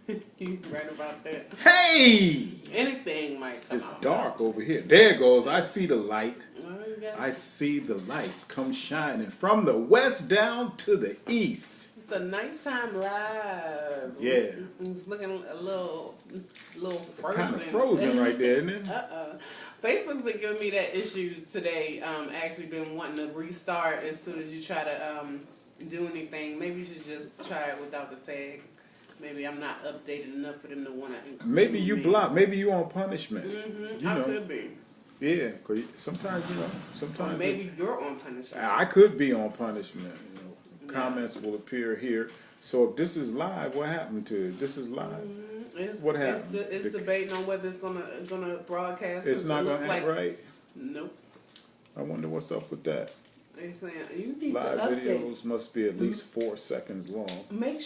You right about that. Hey! Anything might come It's out. dark over here. There it goes. I see the light. Oh, you got I see the light come shining from the west down to the east. It's a nighttime live. Yeah. It's looking a little frozen. Kind of frozen right there, isn't it? Facebook's been giving me that issue today. Actually been wanting to restart as soon as you try to do anything. Maybe you should just try it without the tag. Maybe I'm not updated enough for them to want to include Maybe you me. block. Maybe you on punishment. Mm-hmm. You I know. could be. Yeah, because sometimes, Or sometimes maybe you're on punishment. I could be on punishment. Comments will appear here. So if this is live, what happened to it? This is live. What happened? It's debating on whether it's gonna broadcast. It's not going to act right? Nope. I wonder what's up with that. They're saying you need Live to update. videos must be at least 4 seconds long. Make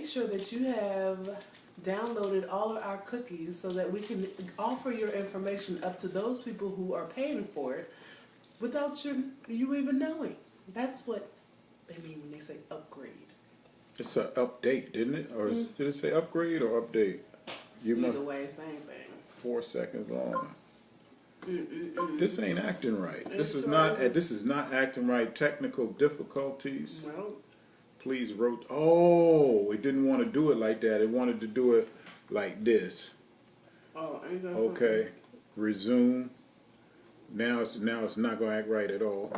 sure that you have downloaded all of our cookies so that we can offer your information up to those people who are paying for it without you even knowing. That's what they mean when they say upgrade. It's an update, didn't it? Or did it say upgrade or update? Either way, same thing. 4 seconds long. This ain't acting right. This is sure not. isn't. This is not acting right. Technical difficulties. Well, Please wrote. Oh, it didn't want to do it like that. It wanted to do it like this. ain't that Okay, resume. Now it's not gonna act right at all.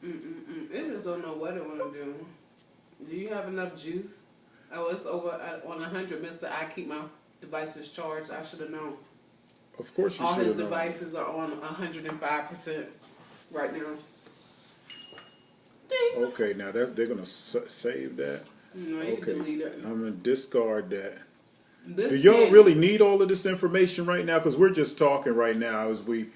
something? They just don't know what they want to do. Do you have enough juice? Oh, it's over on 100, Mister. I keep my devices charged. I should have known. Of course you All should his have known. devices are on 105% right now. Ding. Okay, now they're gonna save that. No, you Okay, can delete it. I'm gonna discard that. This Do y'all kid- really need all of this information right now? Because we're just talking right now as we,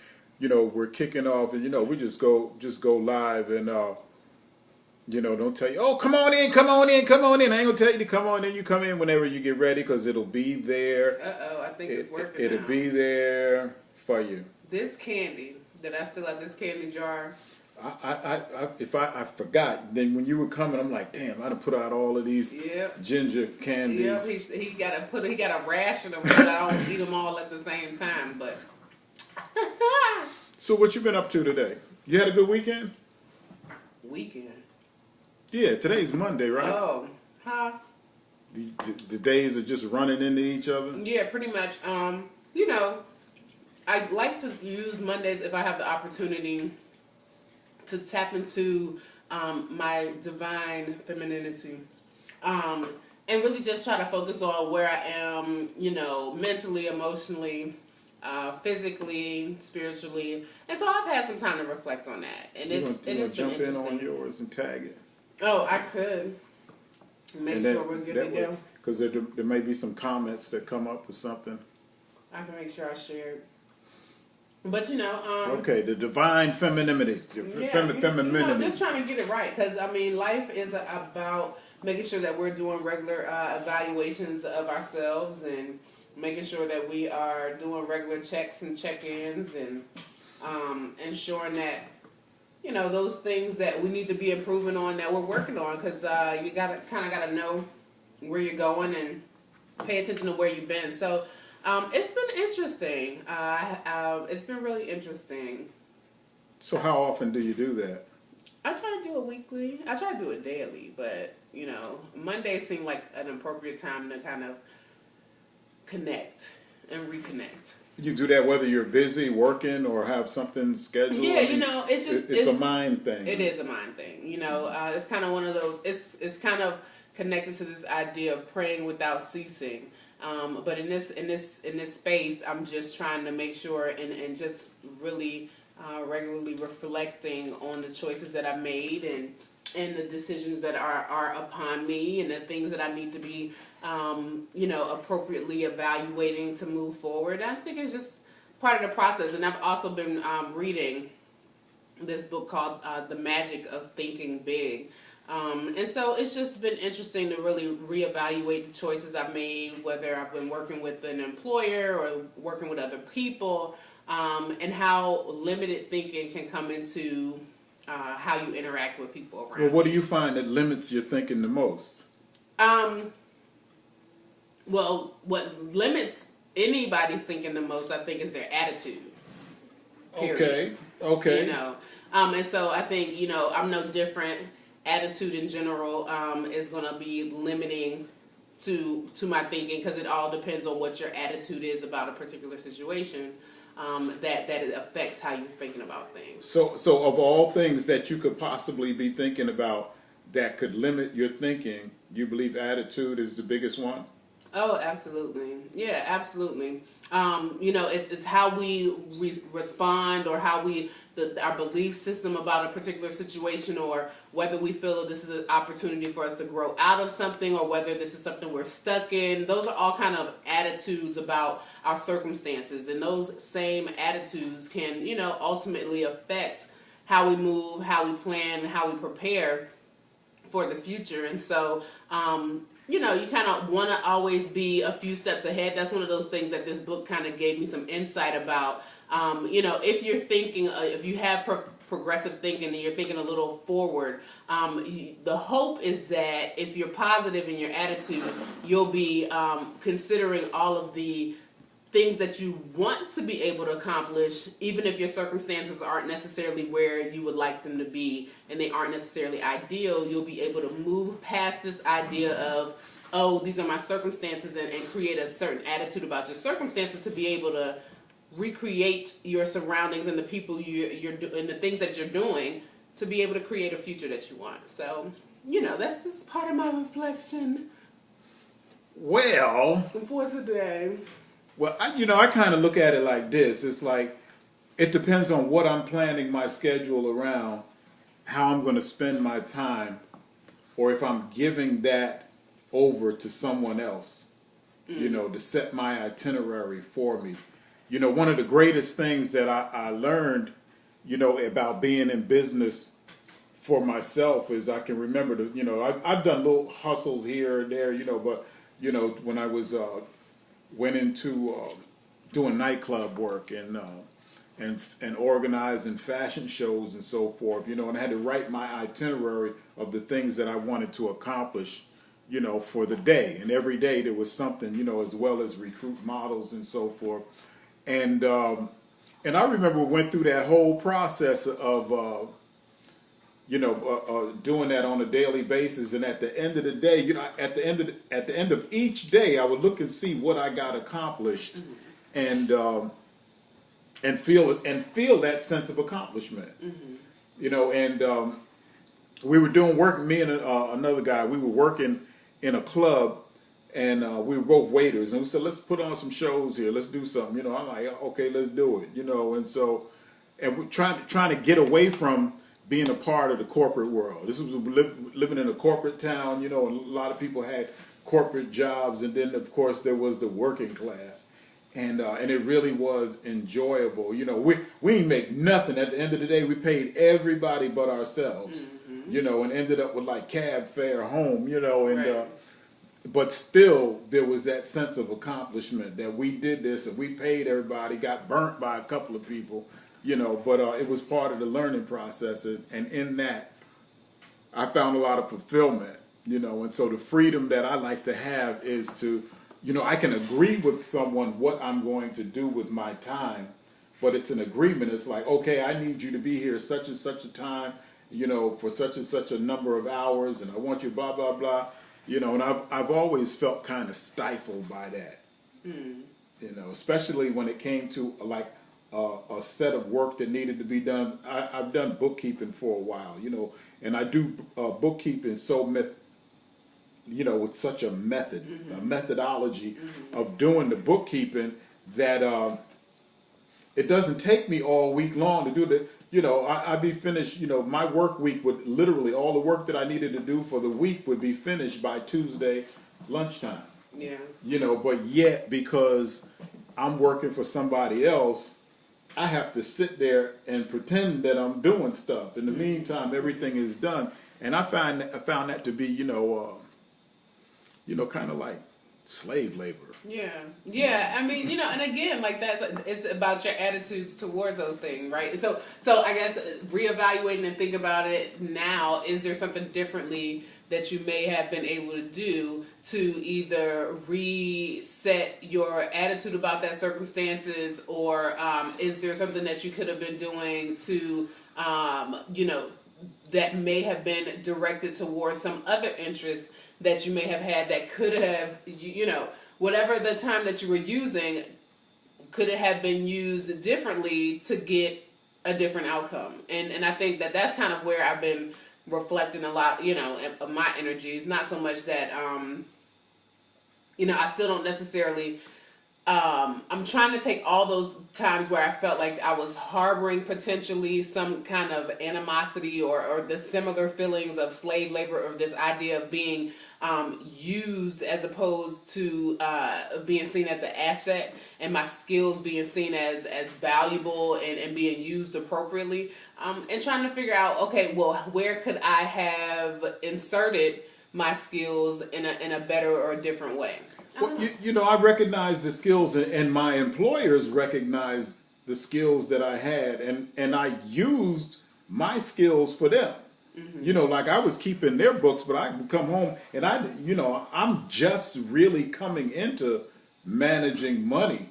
we're kicking off, and we just go live and don't tell you, oh, come on in. I ain't gonna tell you to come on in. You come in whenever you get ready because it'll be there. I think it's working It'll now. be there for you. This candy that I still have, this candy jar. If I forgot, then when you were coming, I'm like, damn, I done put out all of these Yep. ginger candies. Yep. He got a ration of them, but I don't eat them all at the same time. But So what you been up to today? You had a good weekend? weekend. Yeah, today's Monday, right? Oh, huh? The days are just running into each other. Yeah, pretty much. I like to use Mondays if I have the opportunity to tap into my divine femininity, and really just try to focus on where I am, mentally, emotionally, physically, spiritually, and so I've had some time to reflect on that, and it's You been want to jump in interesting. on yours and tag it. Oh, I could make And sure we're good to go. Because there may be some comments that come up with something. I can make sure I share it. But Okay, the divine femininity. Femininity. just trying to get it right, because life is about making sure that we're doing regular evaluations of ourselves and making sure that we are doing regular checks and check-ins and ensuring that those things that we need to be improving on that we're working on, because you gotta know where you're going and pay attention to where you've been. So. It's been interesting. It's been really interesting. So how often do you do that? I try to do it weekly. I try to do it daily, but Mondays seem like an appropriate time to kind of connect and reconnect. You do that whether you're busy working or have something scheduled. Yeah, it's just it's a mind thing. It is a mind thing. It's kind of one of those. It's kind of connected to this idea of praying without ceasing. But in this space, I'm just trying to make sure and just really regularly reflecting on the choices that I made and the decisions that are upon me and the things that I need to be, appropriately evaluating to move forward. I think it's just part of the process. And I've also been reading this book called The Magic of Thinking Big. And so it's just been interesting to really reevaluate the choices I've made, whether I've been working with an employer or working with other people, and how limited thinking can come into how you interact with people around. Well, what do you find that limits your thinking the most? Well, what limits anybody's thinking the most, I think, is their attitude. Period. Okay. You know, and so I think, you know, I'm no different. Attitude in general is going to be limiting to my thinking, because it all depends on what your attitude is about a particular situation. That it affects how you're thinking about things. So of all things that you could possibly be thinking about that could limit your thinking, you believe attitude is the biggest one? Oh, absolutely. Yeah, absolutely. You know, it's how we respond, or how our belief system about a particular situation, or whether we feel that this is an opportunity for us to grow out of something, or whether this is something we're stuck in. Those are all kind of attitudes about our circumstances, and those same attitudes can, you know, ultimately affect how we move, how we plan, and how we prepare for the future. And so, you know, you kind of want to always be a few steps ahead. That's one of those things that this book kind of gave me some insight about. You know, if you're thinking, if you have progressive thinking and you're thinking a little forward, the hope is that if you're positive in your attitude, you'll be considering all of the things that you want to be able to accomplish, even if your circumstances aren't necessarily where you would like them to be, and they aren't necessarily ideal. You'll be able to move past this idea of, oh, these are my circumstances, and create a certain attitude about your circumstances to be able to recreate your surroundings and the people you're and the things that you're doing to be able to create a future that you want. So, you know, that's just part of my reflection. Well, for today. Well, I kind of look at it like this. It's like, it depends on what I'm planning my schedule around, how I'm going to spend my time, or if I'm giving that over to someone else, you know, to set my itinerary for me. You know, one of the greatest things that I learned, you know, about being in business for myself is I can remember you know, I've done little hustles here and there, you know, but, you know, when I was, went into doing nightclub work and organizing fashion shows and so forth, you know, and I had to write my itinerary of the things that I wanted to accomplish, you know, for the day. And every day there was something, you know, as well as recruit models and so forth. And I remember we went through that whole process of doing that on a daily basis. And at the end of the day, you know, at the end of each day, I would look and see what I got accomplished, and feel that sense of accomplishment. You know, and we were doing work. Me and another guy, we were working in a club, and we were both waiters, and we said, let's put on some shows here. Let's do something. You know, I'm like, okay, let's do it. You know, and so, and we're trying to get away from being a part of the corporate world. This was living in a corporate town, you know, and a lot of people had corporate jobs, and then of course there was the working class, and it really was enjoyable. You know, we didn't make nothing. At the end of the day, we paid everybody but ourselves, you know, and ended up with like cab fare home, you know, and right. But still there was that sense of accomplishment that we did this and we paid everybody, got burnt by a couple of people. You know, but it was part of the learning process, and in that, I found a lot of fulfillment, you know, and so the freedom that I like to have is to, you know, I can agree with someone what I'm going to do with my time, but it's an agreement. It's like, okay, I need you to be here such and such a time, you know, for such and such a number of hours, and I want you blah, blah, blah, you know, and I've always felt kind of stifled by that, you know, especially when it came to like, a set of work that needed to be done. I've done bookkeeping for a while, you know, and I do bookkeeping with such a method, a methodology of doing the bookkeeping that it doesn't take me all week long to do that. You know, I'd be finished, you know, my work week would literally, all the work that I needed to do for the week would be finished by Tuesday lunchtime. Yeah. You know, but yet because I'm working for somebody else, I have to sit there and pretend that I'm doing stuff. In the meantime, everything is done, and I found that to be, kind of like slave labor. Yeah. I mean, you know, and again, like it's about your attitudes towards those things, right? So I guess reevaluating and think about it now. Is there something differently that you may have been able to do to either reset your attitude about that circumstances, or is there something that you could have been doing to, that may have been directed towards some other interest that you may have had that could have, whatever the time that you were using, could it have been used differently to get a different outcome? And I think that that's kind of where I've been reflecting a lot, of my energies. Not so much that, I still don't necessarily, I'm trying to take all those times where I felt like I was harboring potentially some kind of animosity or the similar feelings of slave labor, or this idea of being used as opposed to being seen as an asset, and my skills being seen as valuable and being used appropriately, and trying to figure out, okay, well, where could I have inserted my skills in a better or a different way? Well, I recognize the skills, and my employers recognized the skills that I had, and I used my skills for them. Mm-hmm. Like I was keeping their books, but I would come home and I'm just really coming into managing money,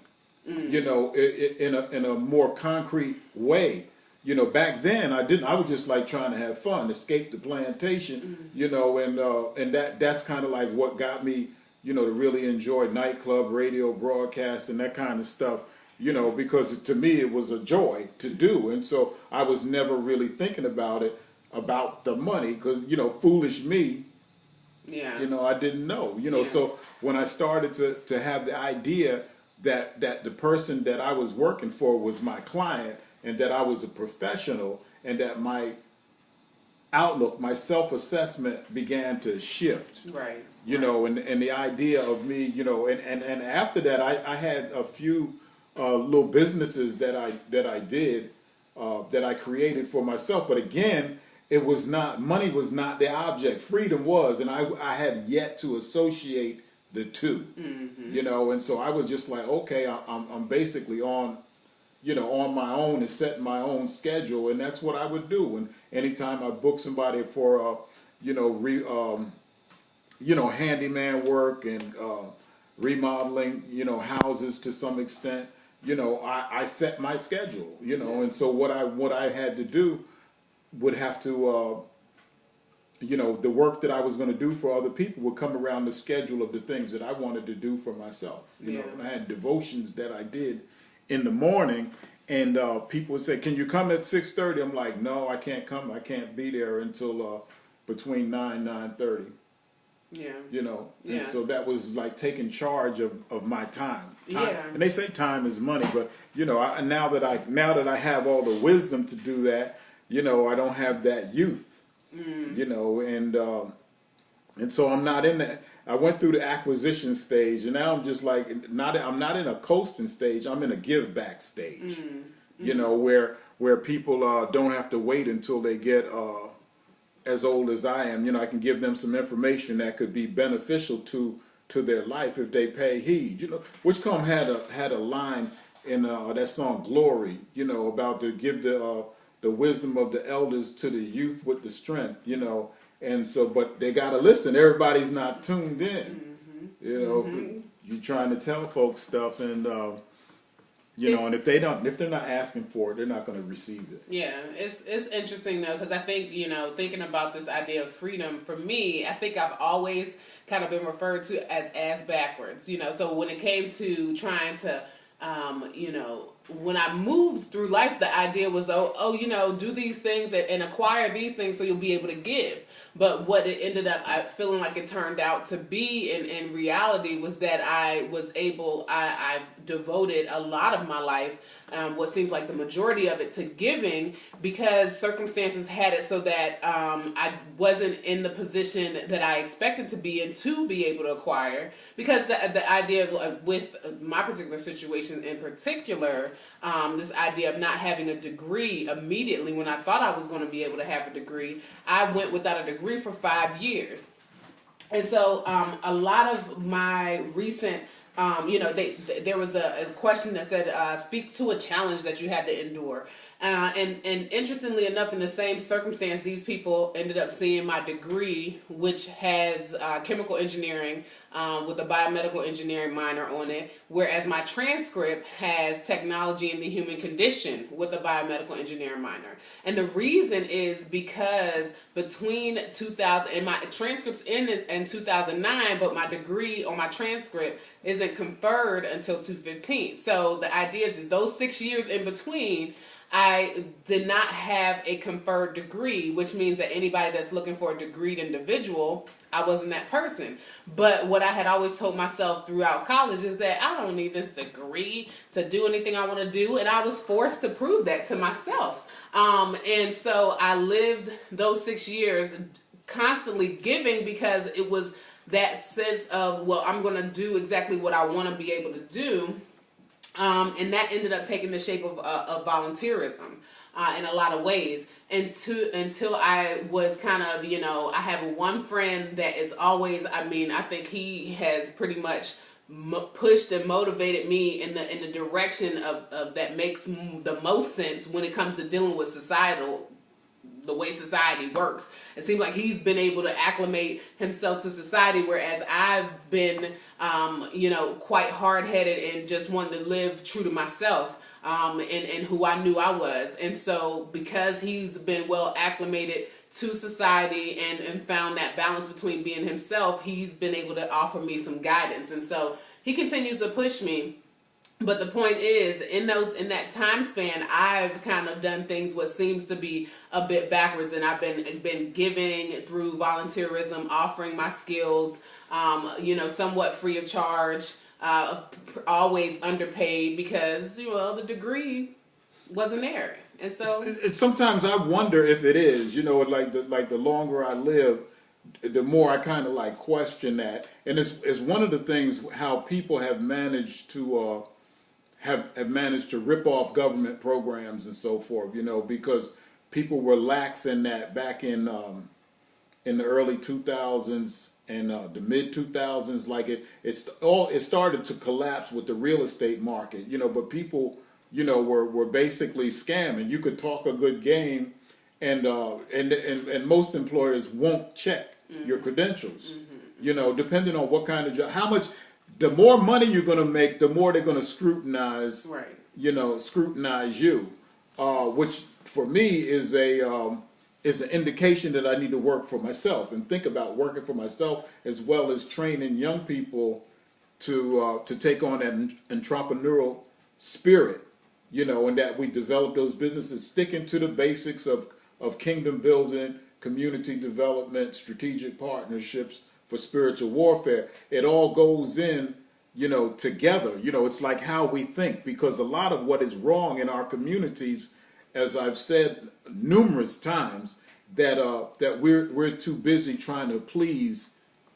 in a more concrete way. Back then I was just like trying to have fun, escape the plantation, and that's kind of like what got me, to really enjoy nightclub, radio broadcast, and that kind of stuff, because to me it was a joy to do. And so I was never really thinking about the money, because, foolish me, I didn't know, So when I started to have the idea that the person that I was working for was my client, and that I was a professional, and that my outlook, my self-assessment began to shift. Right. And the idea of me, and after that, I had a few little businesses that I did, that I created for myself. But again, it was not, money was not the object. Freedom was, and I had yet to associate the two. Mm-hmm. And so I was just like, okay, I'm basically on my own and setting my own schedule, and that's what I would do. And anytime I book somebody for, handyman work and remodeling, houses to some extent, I set my schedule, and so what I had to do would have to, the work that I was going to do for other people would come around the schedule of the things that I wanted to do for myself. And I had devotions that I did in the morning, and people would say, "Can you come at 6:30?" I'm like, "No, I can't come. I can't be there until between 9:30." And so that was like taking charge of my time. And they say time is money, but now that I have all the wisdom to do that, I don't have that youth. And so I'm not in that. I went through the acquisition stage, and now I'm just like I'm not in a coasting stage. I'm in a give back stage. Where people don't have to wait until they get as old as I am. I can give them some information that could be beneficial to their life if they pay heed. Whichcomb had a line in that song "Glory," about to give the wisdom of the elders to the youth with the strength. And so, but they gotta listen. Everybody's not tuned in. You're trying to tell folks stuff, and and if they're not asking for it, they're not going to receive it. Yeah, it's interesting though, because I think thinking about this idea of freedom, for me, I think I've always kind of been referred to as backwards. So when it came to trying to, when I moved through life, the idea was, do these things and acquire these things so you'll be able to give. But what it ended up feeling like it turned out to be in reality was that I devoted a lot of my life, what seems like the majority of it, to giving, because circumstances had it so that I wasn't in the position that I expected to be in to be able to acquire. Because the idea of, with my particular situation in particular, this idea of not having a degree immediately when I thought I was going to be able to have a degree, I went without a degree for 5 years. And so a lot of my recent, there was a question that said, speak to a challenge that you had to endure. And interestingly enough, in the same circumstance, these people ended up seeing my degree, which has chemical engineering with a biomedical engineering minor on it, whereas my transcript has technology in the human condition with a biomedical engineering minor. And the reason is because between 2000 and my transcript's in 2009, but my degree or my transcript isn't conferred until 2015. So the idea is that those 6 years in between, I did not have a conferred degree, which means that anybody that's looking for a degreed individual, I wasn't that person. But what I had always told myself throughout college is that I don't need this degree to do anything I want to do. And I was forced to prove that to myself. And so I lived those 6 years constantly giving, because it was that sense of, well, I'm going to do exactly what I want to be able to do. And that ended up taking the shape of volunteerism in a lot of ways. Until I was kind of, I have one friend that is always, I think he has pretty much pushed and motivated me in the direction of that makes the most sense when it comes to dealing with the way society works. It seems like he's been able to acclimate himself to society, whereas I've been, quite hard-headed and just wanted to live true to myself and who I knew I was. And so because he's been well acclimated to society and found that balance between being himself, he's been able to offer me some guidance. And so he continues to push me. But the point is, in that time span, I've kind of done things what seems to be a bit backwards, and I've been giving through volunteerism, offering my skills, somewhat free of charge, always underpaid because the degree wasn't there, and so sometimes I wonder if it is, like the longer I live, the more I kind of like question that, and it's one of the things how people have managed to. Have managed to rip off government programs and so forth, because people were lax in that back in the early 2000s and the mid 2000s. Like it started to collapse with the real estate market, but people, were basically scamming. You could talk a good game, and most employers won't check your credentials, depending on what kind of job, how much. The more money you're going to make, the more they're going to scrutinize, right. Scrutinize you, which for me is an indication that I need to work for myself and think about working for myself, as well as training young people to take on that entrepreneurial spirit, and that we develop those businesses, sticking to the basics of kingdom building, community development, strategic partnerships, for spiritual warfare. It all goes in, together. It's like how we think, because a lot of what is wrong in our communities, as I've said numerous times, that we're too busy trying to please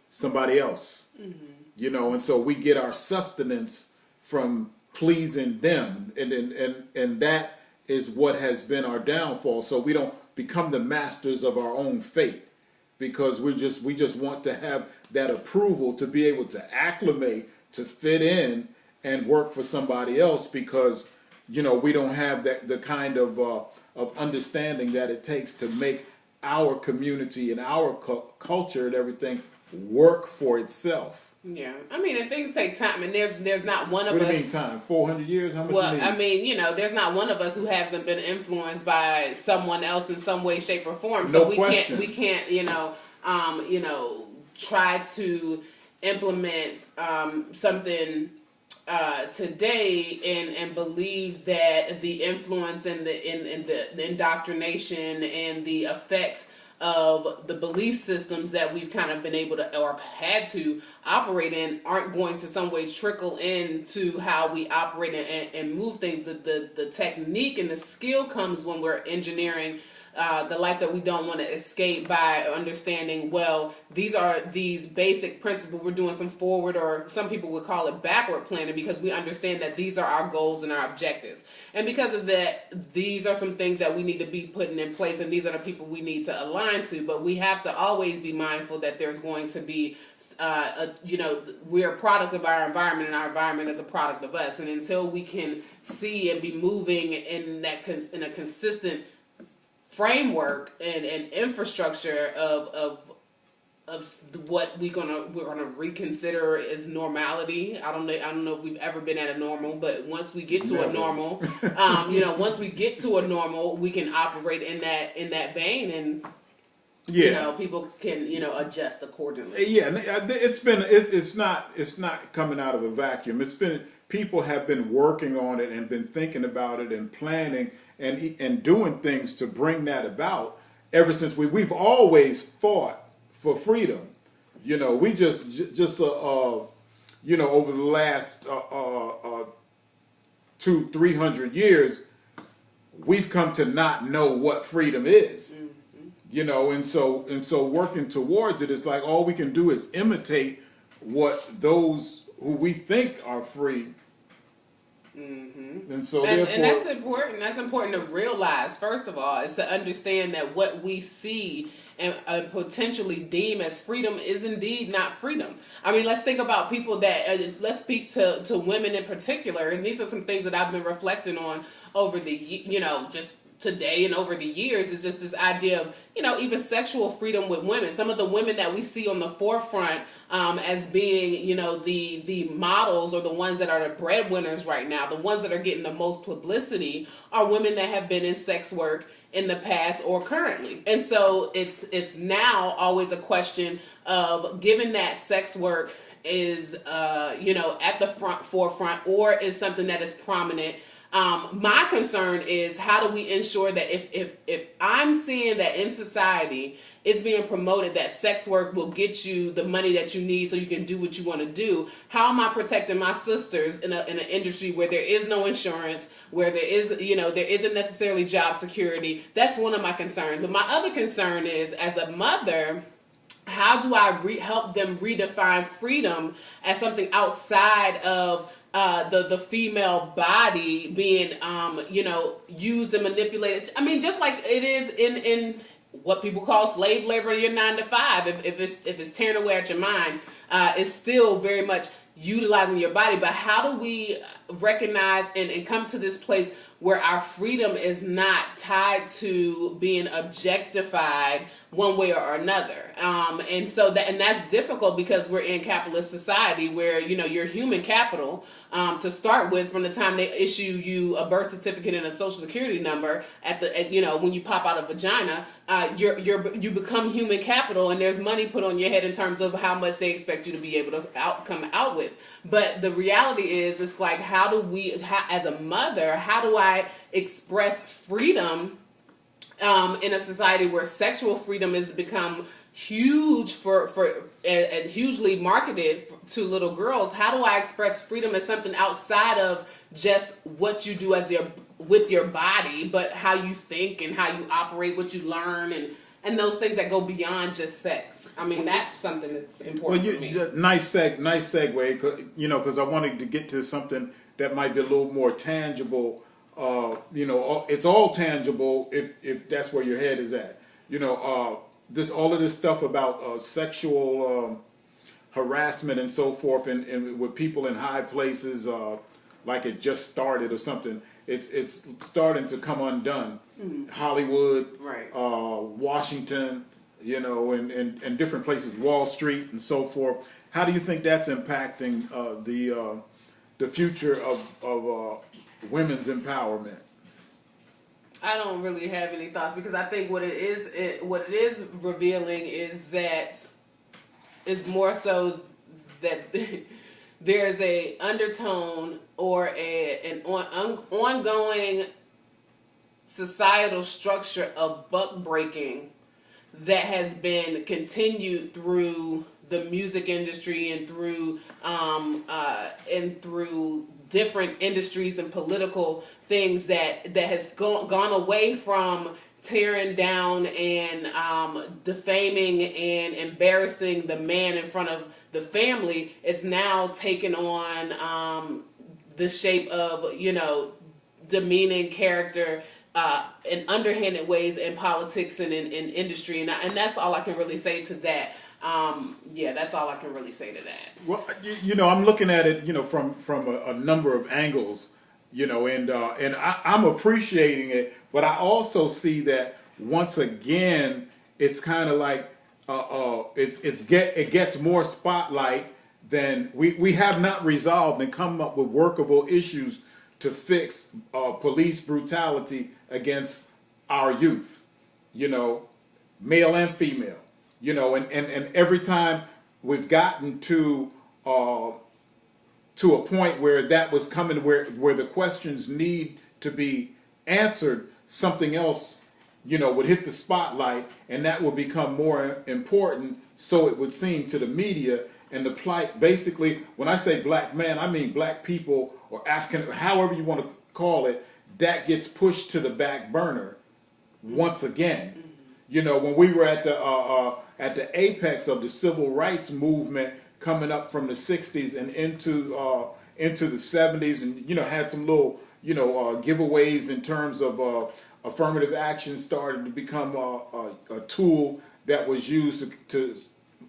somebody else, and so we get our sustenance from pleasing them, and that is what has been our downfall. So we don't become the masters of our own fate, because we just want to have that approval to be able to acclimate, to fit in and work for somebody else, because we don't have the kind of understanding that it takes to make our community and our culture and everything work for itself. Yeah, and things take time, and there's not one of us. What do you mean time? 400 years? How much? Well, there's not one of us who hasn't been influenced by someone else in some way, shape, or form. No So question. we can't, try to implement something today and believe that the influence and the indoctrination and the effects of the belief systems that we've kind of been able to or had to operate in aren't going to some ways trickle into how we operate and move things. The technique and the skill comes when we're engineering the life that we don't want to escape by understanding, well, these are these basic principles. We're doing some forward, or some people would call it backward planning, because we understand that these are our goals and our objectives. And because of that, these are some things that we need to be putting in place, and these are the people we need to align to. But we have to always be mindful that there's going to be, we're a product of our environment, and our environment is a product of us. And until we can see and be moving in a consistent framework and infrastructure of what we're gonna reconsider as normality. I don't know if we've ever been at a normal, but once we get to a normal, once we get to a normal, we can operate in that vein, and people can adjust accordingly. Yeah, it's not coming out of a vacuum. It's been, people have been working on it and been thinking about it and planning and doing things to bring that about ever since we've always fought for freedom. We just over the last 200-300 years, we've come to not know what freedom is. And so working towards it is like all we can do is imitate what those who we think are free. And so and that's important. That's important to realize. First of all, is to understand that what we see and potentially deem as freedom is indeed not freedom. I mean, let's think about people that, let's speak to women in particular, and these are some things that I've been reflecting on over just today and over the years, is just this idea of, even sexual freedom with women. Some of the women that we see on the forefront as being, the models, or the ones that are the breadwinners right now, the ones that are getting the most publicity, are women that have been in sex work in the past or currently. And so it's now always a question of, given that sex work is, at the forefront, or is something that is prominent, my concern is, how do we ensure that if I'm seeing that in society it's being promoted that sex work will get you the money that you need so you can do what you want to do, how am I protecting my sisters in an industry where there is no insurance, where there isn't necessarily job security? That's one of my concerns. But my other concern is, as a mother, how do I help them redefine freedom as something outside of the female body being, used and manipulated? I mean, just like it is in what people call slave labor, your 9 to 5. If it's tearing away at your mind, it's still very much utilizing your body. But how do we recognize and come to this place where our freedom is not tied to being objectified one way or another? And that's difficult, because we're in capitalist society where, your human capital, to start with, from the time they issue you a birth certificate and a social security number when you pop out of vagina, you become human capital, and there's money put on your head in terms of how much they expect you to be able to come out with. But the reality is, it's like, how do we, as a mother, how do I express freedom in a society where sexual freedom has become huge and hugely marketed to little girls? How do I express freedom as something outside of just what you do with your body, but how you think and how you operate, what you learn, and those things that go beyond just sex? I mean, that's something that's important for me. Nice segue, because I wanted to get to something that might be a little more tangible. It's all tangible if that's where your head is at. All of this stuff about sexual harassment and so forth, and with people in high places, like it just started or something. It's starting to come undone. Hollywood, right. Washington, and different places, Wall Street and so forth. How do you think that's impacting the future of women's empowerment? I don't really have any thoughts, because I think what it is revealing is that it's more so that there's a undertone or an ongoing societal structure of buck breaking that has been continued through the music industry and through different industries and political things that has gone away from tearing down and defaming and embarrassing the man in front of the family, it's now taken on the shape of, you know, demeaning character in underhanded ways in politics and in industry, and that's all I can really say to that. Yeah, that's all I can really say to that. Well, you know, I'm looking at it, you know, from a number of angles, you know, and I'm appreciating it, but I also see that once again, it's kind of like it gets more spotlight than we have not resolved and come up with workable issues to fix police brutality against our youth, you know, male and female. You know, and every time we've gotten to a point where that was coming, where the questions need to be answered, something else, you know, would hit the spotlight, and that would become more important. So it would seem to the media and the plight. Basically, when I say black man, I mean black people or African, however you want to call it, that gets pushed to the back burner once again. You know, when we were at the apex of the civil rights movement coming up from the 60s and into the 70s, and, you know, had some little, you know, giveaways in terms of affirmative action started to become a tool that was used to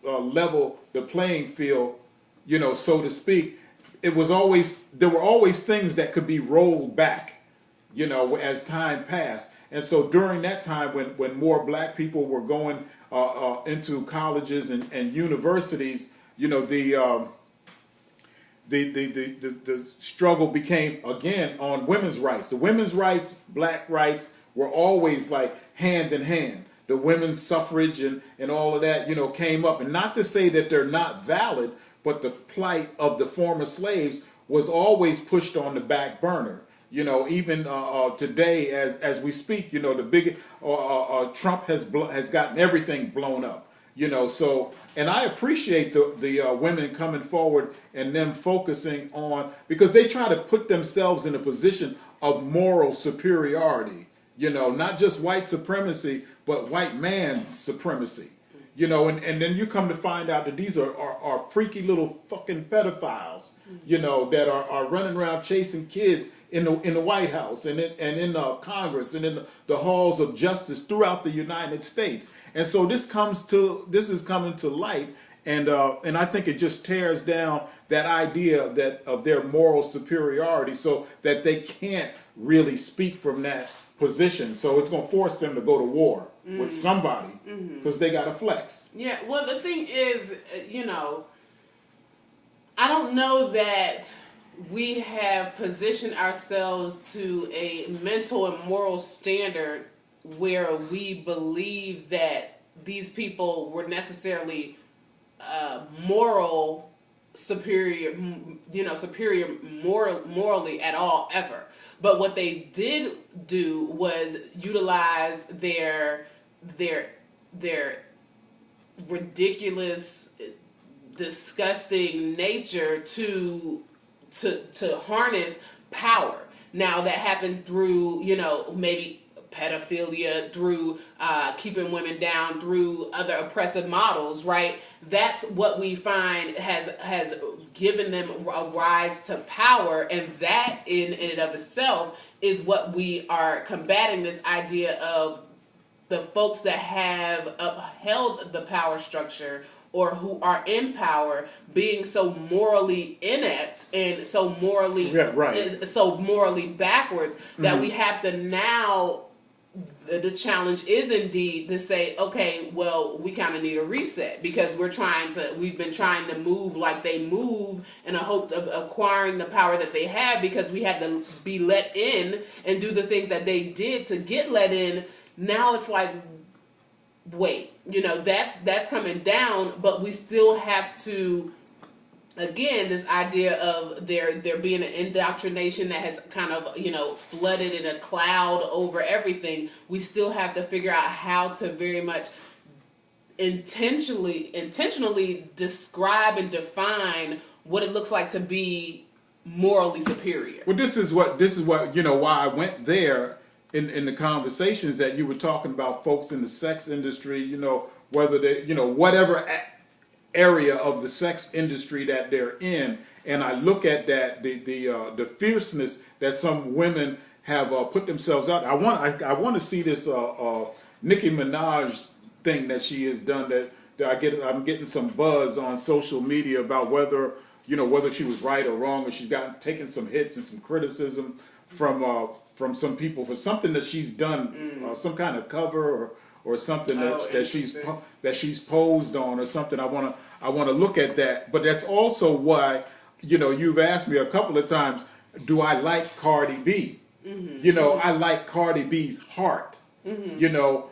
level the playing field, you know, so to speak. There were always things that could be rolled back, you know, as time passed. And so during that time, when more black people were going into colleges and universities, you know, the struggle became again on women's rights. The women's rights, black rights were always like hand in hand. The women's suffrage and all of that, you know, came up. And not to say that they're not valid, but the plight of the former slaves was always pushed on the back burner. You know, even today, as we speak, you know, the big Trump has gotten everything blown up. You know, so, and I appreciate the women coming forward and them focusing on, because they try to put themselves in a position of moral superiority. You know, not just white supremacy, but white man supremacy. You know, and then you come to find out that these are freaky little fucking pedophiles, you know, that are running around chasing kids in the White House and in Congress and in the halls of justice throughout the United States. And so this is coming to light, and I think it just tears down that idea of their moral superiority, so that they can't really speak from that position. So it's going to force them to go to war with somebody because they got to flex. Yeah, well, the thing is, you know, I don't know that we have positioned ourselves to a mental and moral standard where we believe that these people were necessarily superior morally at all, ever. But what they did do was utilize their ridiculous, disgusting nature to harness power. Now that happened through, you know, maybe pedophilia, through keeping women down, through other oppressive models, right? That's what we find has given them a rise to power, and that in and of itself is what we are combating, this idea of the folks that have upheld the power structure or who are in power being so morally inept and so morally backwards that we have to now. The challenge is indeed to say, okay, well, we kind of need a reset, because we've been trying to move like they move in a hope of acquiring the power that they have, because we had to be let in and do the things that they did to get let in. Now it's like, wait, you know, that's coming down, but we still have to, again, this idea of there being an indoctrination that has kind of, you know, flooded in a cloud over everything. We still have to figure out how to very much intentionally describe and define what it looks like to be morally superior. Well, this is what, you know, why I went there, in the conversations that you were talking about folks in the sex industry, whether they, whatever area of the sex industry that they're in, and I look at that the fierceness that some women have put themselves out. I want to see this Nicki Minaj thing that she has done that I'm getting some buzz on social media about whether she was right or wrong, or she's taken some hits and some criticism from some people for something that she's done, some kind of cover or something that she's posed on or something. I want to look at that, but that's also why you've asked me a couple of times, do I like Cardi B? I like Cardi B's heart. Whether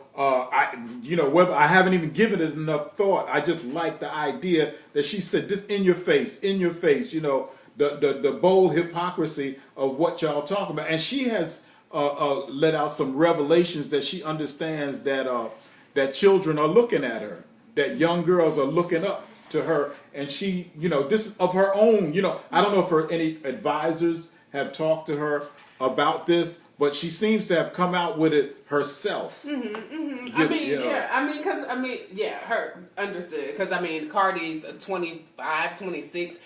I haven't even given it enough thought, I just like the idea that she said this in your face, the bold hypocrisy of what y'all talking about. And she has let out some revelations that she understands that children are looking at her, that young girls are looking up to her, and she, this is of her own, I don't know if any advisors have talked to her about this, but she seems to have come out with it herself. Her understood, because Cardi's 25, 26.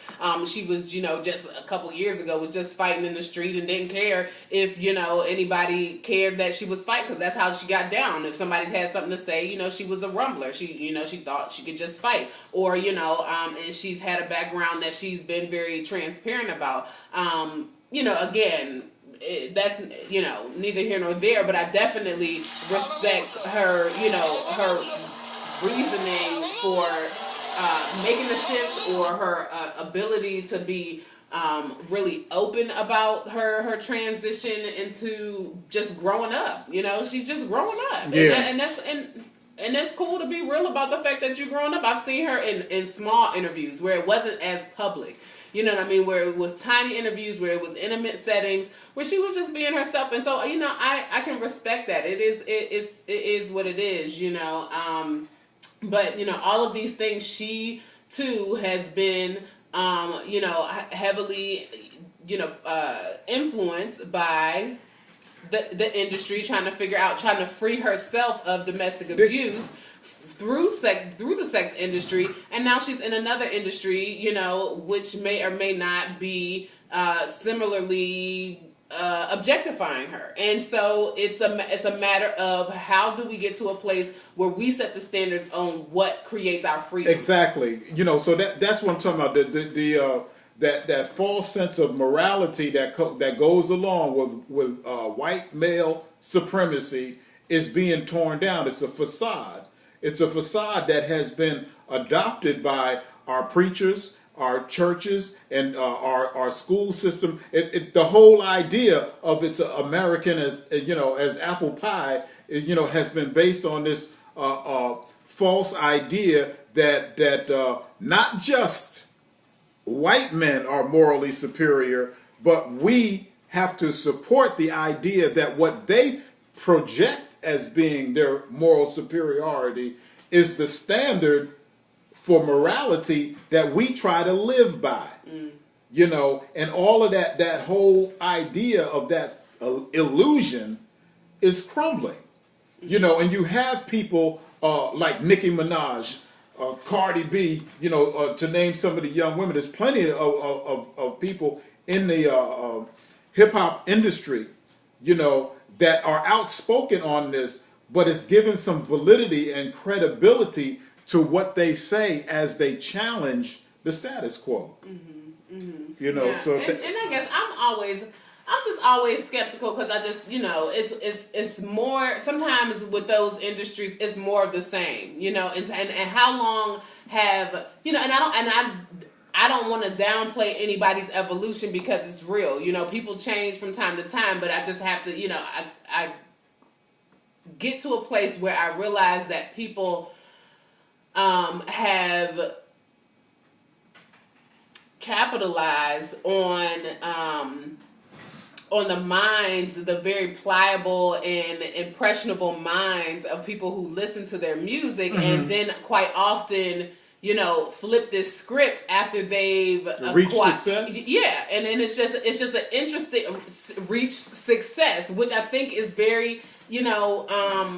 She was, just a couple years ago was just fighting in the street and didn't care if anybody cared that she was fighting, because that's how she got down. If somebody had something to say, she was a rumbler. She she thought she could just fight, or and she's had a background that she's been very transparent about. Again, that's neither here nor there, but I definitely respect her her reasoning for making the shift, or her ability to be really open about her transition into just growing up. She's just growing up, and that's cool to be real about the fact that you're growing up. I've seen her in small interviews where it wasn't as public. You know what I mean? Where it was tiny interviews, where it was intimate settings, where she was just being herself. And so, I can respect that. It is what it is, But, all of these things, she too has been, heavily, influenced by the industry, trying to free herself of domestic abuse through the sex industry, and now she's in another industry, which may or may not be similarly objectifying her. And so it's a matter of how do we get to a place where we set the standards on what creates our freedom. Exactly. So that's what I'm talking about. That false sense of morality that goes along with white male supremacy is being torn down. It's a facade. It's a facade that has been adopted by our preachers, our churches, and our school system. The whole idea of it's American as apple pie is has been based on this false idea that not just white men are morally superior, but we have to support the idea that what they project as being their moral superiority is the standard for morality that we try to live by. And all of that whole idea of that illusion is crumbling. And you have people like Nicki Minaj, Cardi B, to name some of the young women. There's plenty of people in the hip-hop industry, that are outspoken on this, but it's given some validity and credibility to what they say as they challenge the status quo. So and I guess I'm just always skeptical, because I just it's more, sometimes with those industries it's more of the same, and how long have and I don't want to downplay anybody's evolution, because it's real. People change from time to time, but I just have to, I get to a place where I realize that people have capitalized on the minds, the very pliable and impressionable minds of people who listen to their music, and then quite often flip this script after they've reached success. Yeah, and it's just an interesting reach success, which I think is very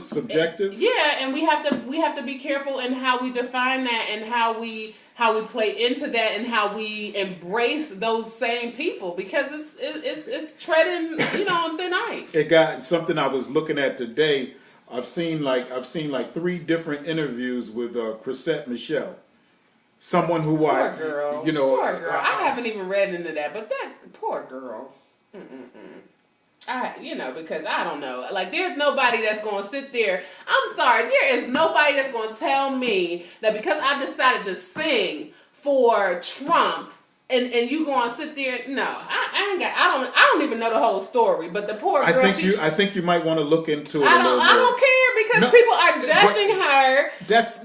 subjective. Yeah, and we have to be careful in how we define that and how we play into that and how we embrace those same people, because it's treading on thin ice. It got something I was looking at today. I've seen like 3 different interviews with Chrisette Michele, someone who poor girl. Poor girl. I haven't even read into that, but that poor girl. Because I don't know. Like, there's nobody that's going to sit there. I'm sorry. There is nobody that's going to tell me that because I decided to sing for Trump and you going to sit there. No, I don't even know the whole story. But the poor girl. I think you might want to look into it. I don't care, because people are judging her. That's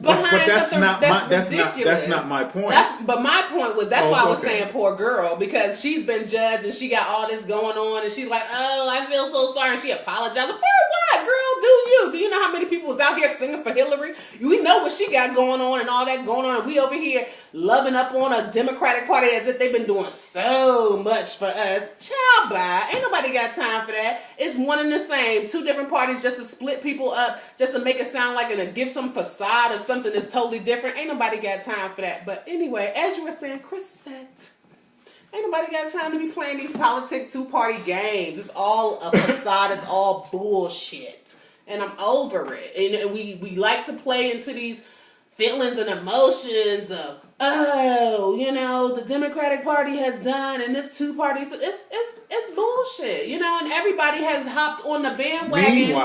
not my point. But my point was why I was saying poor girl, because she's been judged and she got all this going on and she's like, oh, I feel so sorry. And she apologized. For what, girl? Do you know how many people was out here singing for Hillary? We know what she got going on and all that going on, and we over here loving up on a Democratic Party as if they've been doing so much for us. Child, bye. Ain't nobody got time for that. It's one and the same. 2 different parties just to split people up, just to make it sound like and to give some facade of something that's totally different. Ain't nobody got time for that. But anyway, as you were saying, Chrisette, ain't nobody got time to be playing these politics 2-party games. It's all a facade. It's all bullshit. And I'm over it. And we like to play into these feelings and emotions of, the Democratic Party has done, and this 2 parties, it's bullshit, and everybody has hopped on the bandwagon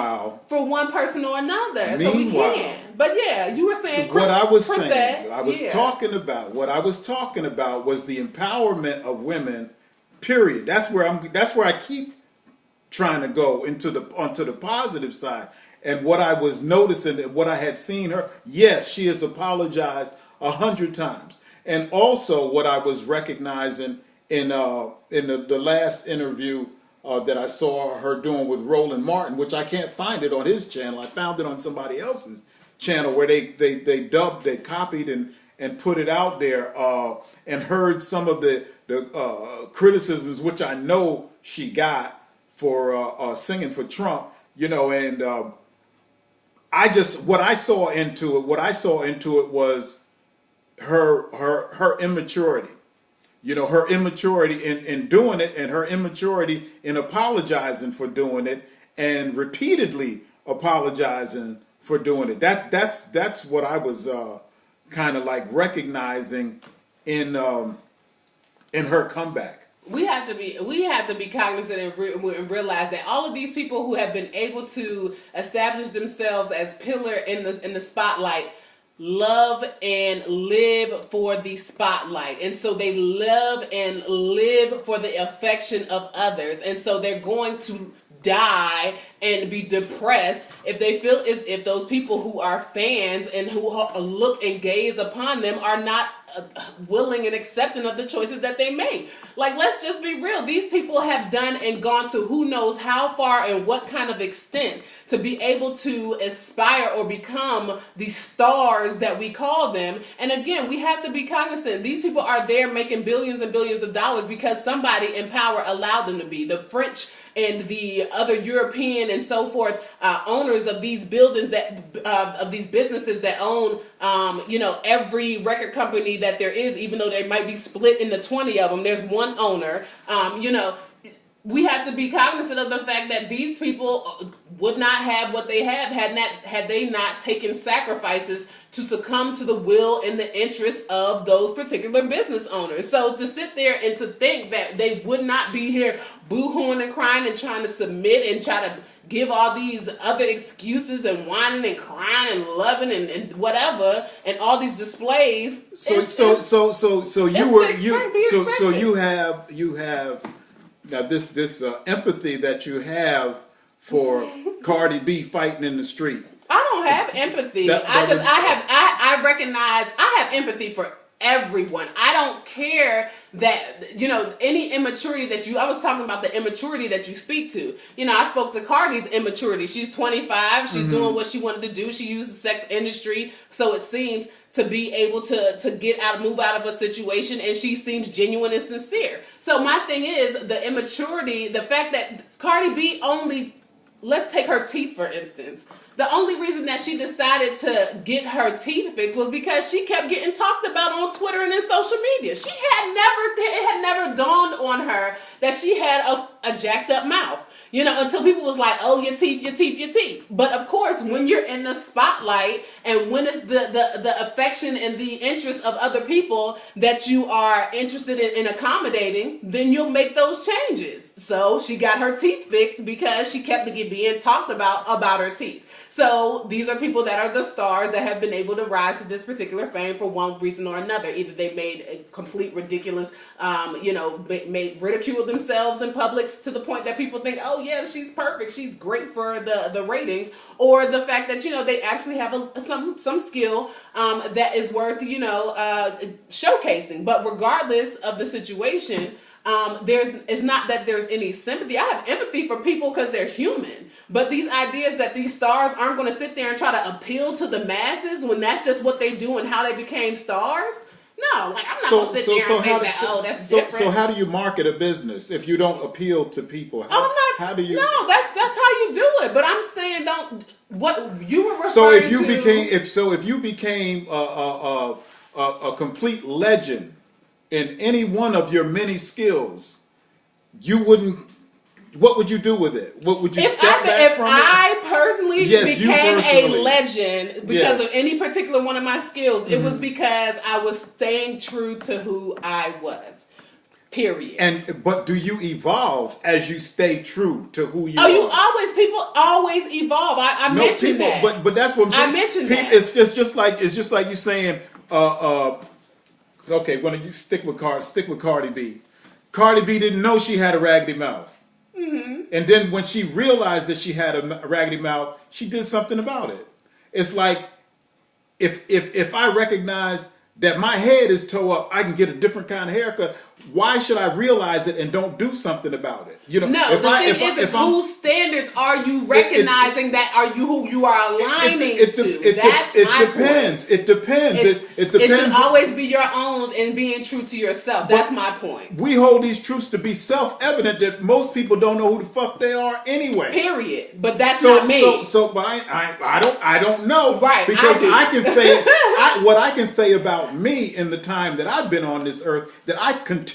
for one person or another, so we can. But yeah, you were saying what I was talking about was the empowerment of women. Period. That's where I keep trying to go onto the positive side. And what I was noticing, what I had seen her, yes, she has apologized 100 times. And also what I was recognizing in the last interview that I saw her doing with Roland Martin, which I can't find it on his channel. I found it on somebody else's channel where they copied and put it out there, and heard some of the criticisms, which I know she got for singing for Trump, and what I saw into it was her immaturity, her immaturity in doing it, and her immaturity in apologizing for doing it and repeatedly apologizing for doing it. That's what I was kind of like recognizing in her comeback. We have to be cognizant and realize that all of these people who have been able to establish themselves as pillar in the spotlight love and live for the spotlight, and so they love and live for the affection of others, and so they're going to die and be depressed if they feel as if those people who are fans and who look and gaze upon them are not willing and accepting of the choices that they make. Like, let's just be real. These people have done and gone to who knows how far and what kind of extent to be able to aspire or become the stars that we call them. And again, we have to be cognizant. These people are there making billions and billions of dollars because somebody in power allowed them to be. The French and the other European and so forth owners of these buildings of these businesses that own every record company that there is, even though they might be split into 20 of them, there's one owner. We have to be cognizant of the fact that these people would not have what they have had they not taken sacrifices to succumb to the will and the interest of those particular business owners. So to sit there and to think that they would not be here boo-hooing and crying and trying to submit and try to give all these other excuses and whining and crying and loving and whatever and all these displays. You have now this empathy that you have for Cardi B fighting in the street. I don't have empathy. I recognize I have empathy for everyone. I don't care that, any immaturity that I was talking about the immaturity that you speak to. I spoke to Cardi's immaturity. She's 25. She's doing what she wanted to do. She used the sex industry, so it seems, to be able to move out of a situation, and she seems genuine and sincere. So my thing is the immaturity, the fact that Cardi B only, let's take her teeth for instance. The only reason that she decided to get her teeth fixed was because she kept getting talked about on Twitter and in social media. It had never dawned on her that she had a jacked up mouth. Until people was like, oh, your teeth, your teeth, your teeth. But of course, when you're in the spotlight and when it's the affection and the interest of other people that you are interested in accommodating, then you'll make those changes. So she got her teeth fixed because she kept being talked about her teeth. So these are people that are the stars that have been able to rise to this particular fame for one reason or another. Either they made a complete ridiculous, made ridicule themselves in public to the point that people think, oh yeah, she's perfect, she's great for the ratings, or the fact that they actually have some skill that is worth showcasing. But regardless of the situation, it's not that there's any sympathy. I have empathy for people because they're human. But these ideas that these stars aren't going to sit there and try to appeal to the masses when that's just what they do and how they became stars. No, I'm not going to sit there and think that's different. So how do you market a business if you don't appeal to people? How do you? No, that's how you do it. But I'm saying what you were referring so if you to. became a complete legend in any one of your many skills, you wouldn't. What would you do with it? What would you step back from it? If I personally became a legend because of any particular one of my skills, it was because I was staying true to who I was. Period. But do you evolve as you stay true to who you are? People always evolve. I mentioned that. But that's what I'm saying. I mentioned that. It's just like you saying, okay, when you stick with Cardi B. Cardi B didn't know she had a raggedy mouth. Mm-hmm. And then when she realized that she had a raggedy mouth, she did something about it. It's like if I recognize that my head is toe up, I can get a different kind of haircut. Why should I realize it and don't do something about it? Whose standards are you recognizing who you are aligning to? That's my point. It depends. It depends. It should always be your own and being true to yourself. That's my point. We hold these truths to be self-evident that most people don't know who the fuck they are anyway. Period. But that's not me. But I don't know. Right. Because I can say what I can say about me in the time that I've been on this earth, that I continue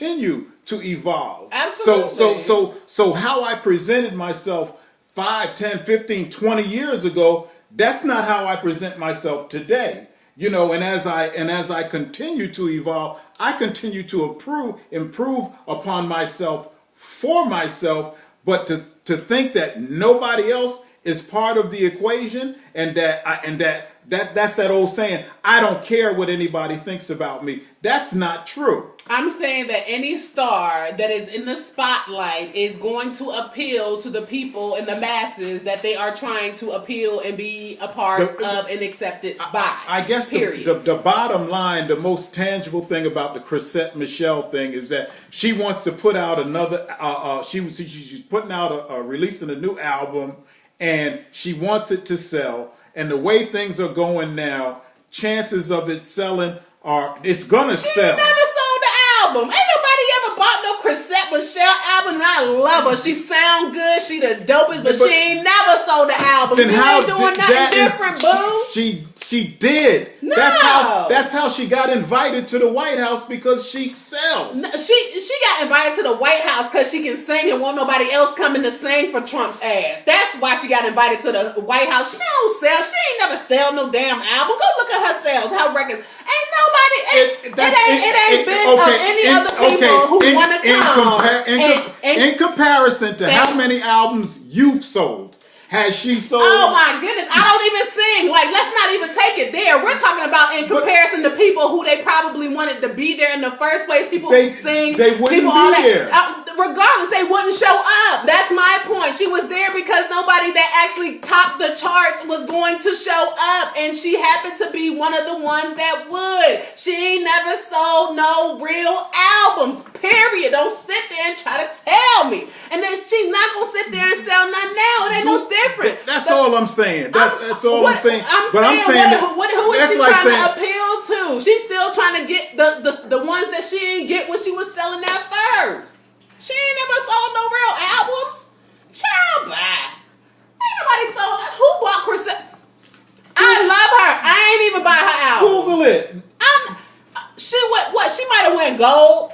to evolve. Absolutely. So how I presented myself 5, 10, 15, 20 years ago, that's not how I present myself today. And as I continue to evolve, I continue to improve upon myself for myself, but to think that nobody else is part of the equation and that's that old saying, I don't care what anybody thinks about me. That's not true. I'm saying that any star that is in the spotlight is going to appeal to the people and the masses that they are trying to appeal and be a part of and accepted by. I guess the bottom line, the most tangible thing about the Chrisette Michele thing is that she wants to put out another, she's putting out releasing a new album, and she wants it to sell. And the way things are going now, chances of it selling it's gonna sell. She never sold the album. Ain't nobody ever bought no Chrisette Michele album, and I love her. She sound good. She the dopest, but she ain't never sold the album. Then you ain't doing nothing different, boo. She did. No. That's how she got invited to the White House, because she sells. No, she got invited to the White House because she can sing and won't nobody else coming to sing for Trump's ass. That's why she got invited to the White House. She don't sell. She ain't never sell no damn album. Go look at her sales. Her records. Ain't nobody. It ain't been of any other people who want to come. In comparison to how many albums you've sold, has she sold? Oh my goodness, I don't even sing. Like, let's not even take it there. We're talking about in comparison to people who they probably wanted to be there in the first place. People who sing. They wouldn't be there. Regardless, they wouldn't show up. That's my point. She was there because nobody that actually topped the charts was going to show up. And she happened to be one of the ones that would. She ain't never sold no real albums, period. Don't sit there and try to tell me. And then she's not going to sit there and sell none now. It ain't no different. That's all I'm saying. That's all I'm saying. I'm saying who is she trying to appeal still too. She's still trying to get the ones that she didn't get when she was selling that first. She ain't never sold no real albums. Child, bye. Ain't nobody sold that. Who bought Chrisette? I love her. I ain't even buy her album. Google it. She what? She might have went gold.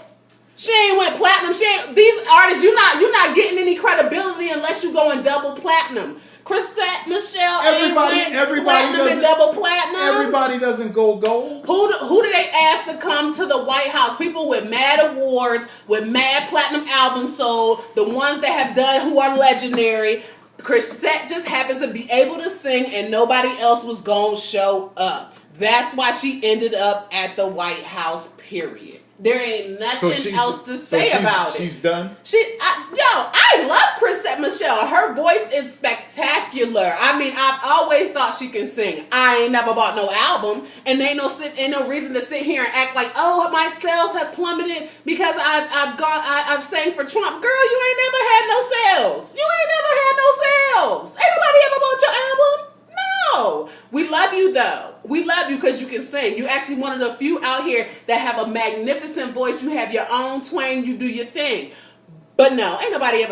She ain't went platinum. She ain't. These artists, you're not getting any credibility unless you go in double platinum. Chrisette Michele Everybody platinum and double platinum. Everybody doesn't go gold. Who do they ask to come to the White House? People with mad awards, with mad platinum albums sold, the ones that have done who are legendary. Chrisette just happens to be able to sing and nobody else was gonna show up. That's why she ended up at the White House, period. There ain't nothing else to say about it. She's done? I love Chrisette Michele. Her voice is spectacular. I mean, I've always thought she can sing. I ain't never bought no album, and ain't no reason to sit here and act like, oh, my sales have plummeted because I've sang for Trump. Girl, you ain't never had no sales. You ain't never had no sales. Ain't nobody ever bought your album. No. We love you though. We love you because you can sing. You actually one of the few out here that have a magnificent voice. You have your own twang. You do your thing. But no, ain't nobody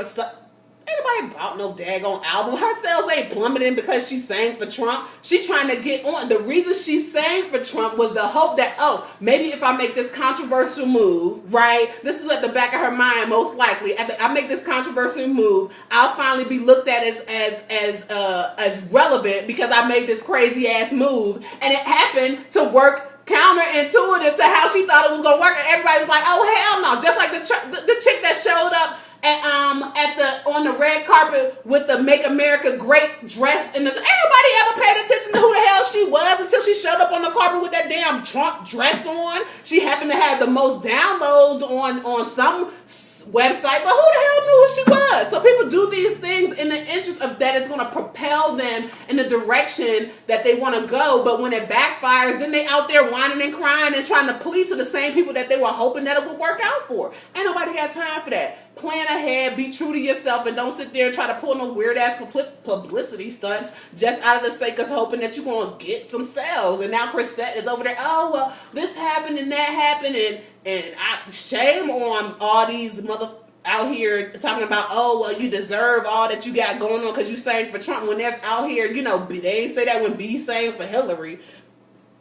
bought no daggone album. Her sales ain't plummeting because she sang for Trump. She trying to get on. The reason she sang for Trump was the hope that, maybe if I make this controversial move, right? This is at the back of her mind, most likely. I make this controversial move, I'll finally be looked at as relevant because I made this crazy ass move, and it happened to work counterintuitive to how she thought it was gonna work, and everybody was like, "Oh hell no!" Just like the chick that showed up on the red carpet with the "Make America Great" dress, and ain't nobody ever paid attention to who the hell she was until she showed up on the carpet with that damn Trump dress on. She happened to have the most downloads on some website, but who the hell knew who she was? So people do these things in the interest of that it's going to propel them in the direction that they want to go, but when it backfires, then they out there whining and crying and trying to plead to the same people that they were hoping that it would work out for. Ain't nobody got time for that. Plan ahead, be true to yourself, and don't sit there and try to pull no weird ass publicity stunts just out of the sake of hoping that you're going to get some sales. And now Chrisette is over there, oh well, this happened and that happened, and shame on all these out here talking about, oh well, you deserve all that you got going on because you sang for Trump, when that's out here, they ain't say that when B sang for Hillary,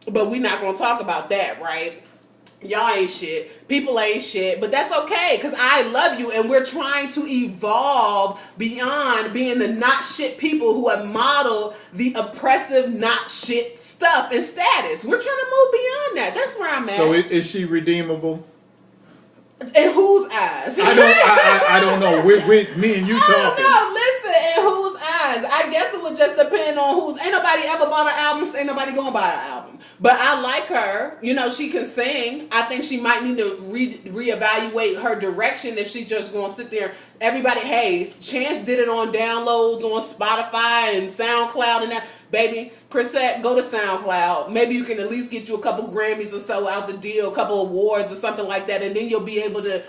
but we not gonna talk about that, right? Y'all ain't shit. People ain't shit. But that's okay, because I love you, and we're trying to evolve beyond being the not shit people who have modeled the oppressive not shit stuff and status. We're trying to move beyond that. That's where I'm at. So is she redeemable? In whose eyes? I don't know. We're me and you talking. No, listen, in whose eyes? I guess it would just depend on who's. Ain't nobody ever bought an album, so ain't nobody gonna buy an album. But I like her. She can sing. I think she might need to reevaluate her direction if she's just gonna sit there. Everybody, hey, Chance did it on downloads on Spotify and SoundCloud and that. Baby, Chrisette, go to SoundCloud. Maybe you can at least get you a couple Grammys or so out the deal, a couple awards or something like that, and then you'll be able to,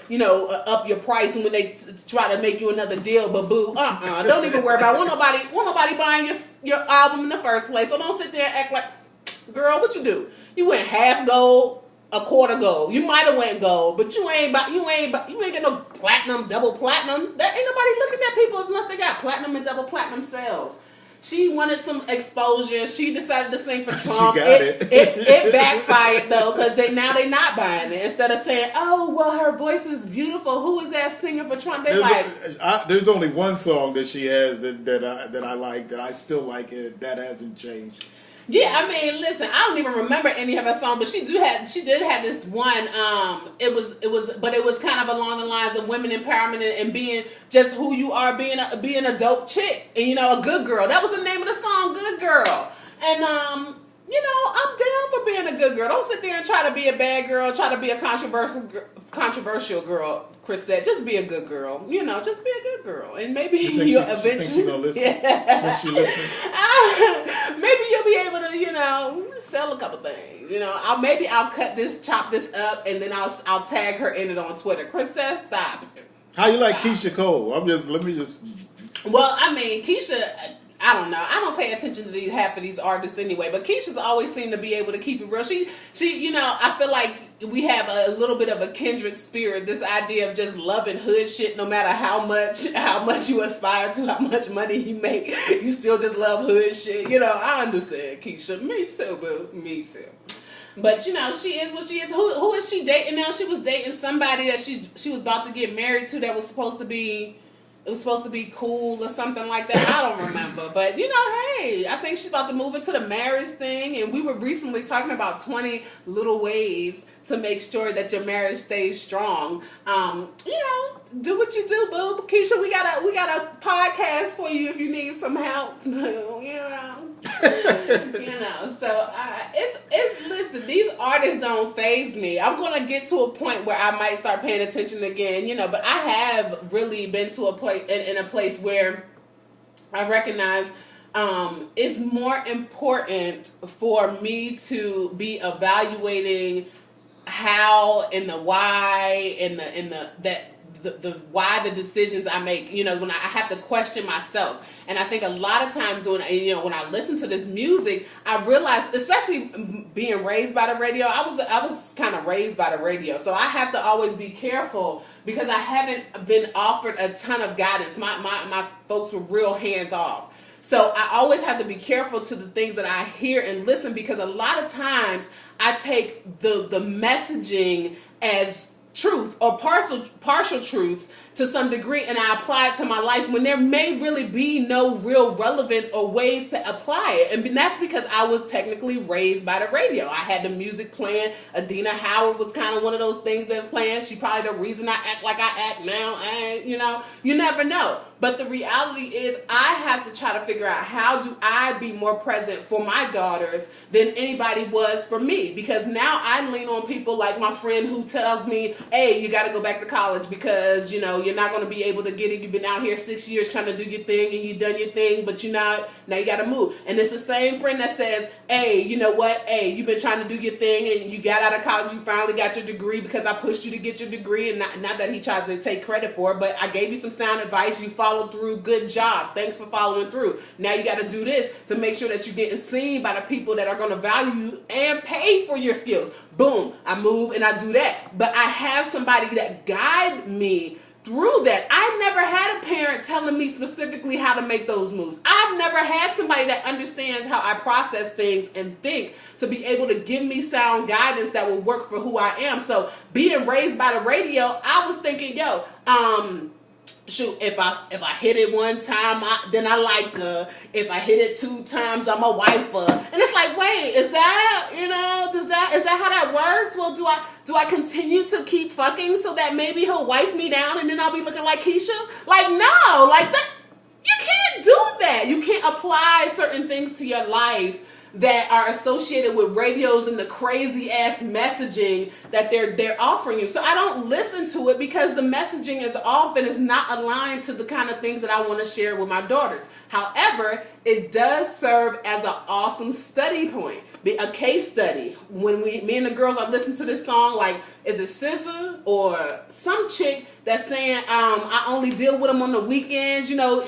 up your price when they try to make you another deal. But boo, don't even worry about it. Won't nobody buying your album in the first place. So don't sit there and act like, girl, what you do? You went half gold, a quarter gold. You might have went gold, but you ain't get no platinum, double platinum. That ain't nobody looking at people unless they got platinum and double platinum sales. She wanted some exposure. She decided to sing for Trump. She got it. It backfired though, because they not buying it. Instead of saying, "Oh, well, her voice is beautiful. Who is that singing for Trump?" There's only one song that she has that I like, that I still like it. That hasn't changed. Yeah, I mean, listen, I don't even remember any of her songs, but she did have this one. It was kind of along the lines of women empowerment and being just who you are, being a dope chick, and a good girl. That was the name of the song, Good Girl. And I'm down for being a good girl. Don't sit there and try to be a bad girl, try to be a controversial girl. Chrisette, just be a good girl. Just be a good girl, and maybe you'll eventually. Yeah. She listening? Maybe you'll be able to, sell a couple things. I'll chop this up, and then I'll tag her in it on Twitter. Chrisette, stop. How you like Keisha Cole? Well, I mean, Keisha, I don't know. I don't pay attention to half of these artists anyway. But Keisha's always seemed to be able to keep it real. She, you know, I feel like we have a little bit of a kindred spirit. This idea of just loving hood shit, no matter how much you aspire to, how much money you make, you still just love hood shit. You know, I understand, Keisha. Me too, boo. Me too. But you know, she is what she is. Who is she dating now? She was dating somebody that she was about to get married to. That was supposed to be. It was supposed to be cool or something like that. I don't remember. But, you know, hey, I think she's about to move into the marriage thing. And we were recently talking about 20 little ways to make sure that your marriage stays strong. You know, do what you do, boo. Keisha, we got a podcast for you if you need some help. You know. You know, so listen, these artists don't faze me. I'm gonna get to a point where I might start paying attention again, you know, but I have really been to a place in a place where I recognize it's more important for me to be evaluating how and the why and the why the decisions I make, you know, when I have to question myself. And I think a lot of times when I listen to this music, I realize, especially being raised by the radio, I was kind of raised by the radio. So I have to always be careful because I haven't been offered a ton of guidance. My folks were real hands off. So I always have to be careful to the things that I hear and listen, because a lot of times I take the messaging as truth or partial truths to some degree, and I apply it to my life when there may really be no real relevance or ways to apply it. And that's because I was technically raised by the radio. I had the music playing. Adina Howard was kind of one of those things that's playing. She probably the reason I act like I act now. And, you know, you never know. But the reality is I have to try to figure out how do I be more present for my daughters than anybody was for me. Because now I lean on people like my friend who tells me, hey, you got to go back to college because, you know, you're not going to be able to get it. You've been out here 6 years trying to do your thing and you've done your thing, but now you got to move. And it's the same friend that says, hey, you know what? Hey, you've been trying to do your thing and you got out of college. You finally got your degree because I pushed you to get your degree. And not that he tries to take credit for it, but I gave you some sound advice. You followed through. Good job. Thanks for following through. Now you got to do this to make sure that you're getting seen by the people that are going to value you and pay for your skills. Boom. I move and I do that. But I have somebody that guide me through that. I never had a parent telling me specifically how to make those moves. I've never had somebody that understands how I process things and think to be able to give me sound guidance that will work for who I am. So being raised by the radio, I was thinking, shoot, if I hit it one time, then I like her. If I hit it 2 times, I'm a wifer. And it's like, wait, is that, you know, is that how that works? Well, do I continue to keep fucking so that maybe he'll wife me down and then I'll be looking like Keisha? Like, no, like that, you can't do that. You can't apply certain things to your life that are associated with radios and the crazy ass messaging that they're offering you. So I don't listen to it because the messaging is off and is not aligned to the kind of things that I want to share with my daughters. However, it does serve as an awesome study point, a case study. When me and the girls are listening to this song, like, is it SZA or some chick that's saying, I only deal with him on the weekends. You know,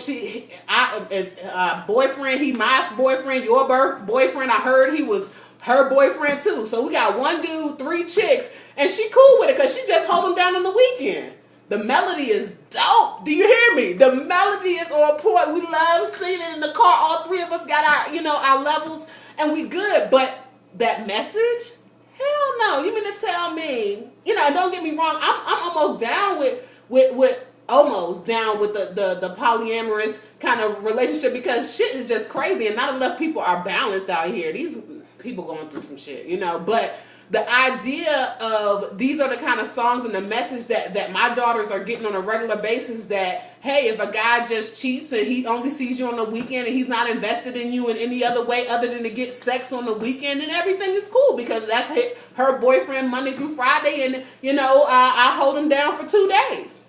boyfriend, he my boyfriend, your boyfriend. I heard he was her boyfriend too. So we got 1 dude, 3 chicks, and she cool with it because she just hold him down on the weekend. The melody is dope. Do you hear me? The melody is on point. We love singing it in the car. All 3 of us got our levels, and we good. But that message, hell no. You mean to tell me? Don't get me wrong. I'm almost down with almost down with the polyamorous kind of relationship because shit is just crazy, and not enough people are balanced out here. These people going through some shit, but the idea of these are the kind of songs and the message that my daughters are getting on a regular basis, that hey, if a guy just cheats and he only sees you on the weekend and he's not invested in you in any other way other than to get sex on the weekend, and everything is cool because that's her boyfriend Monday through Friday, and I hold him down for 2 days.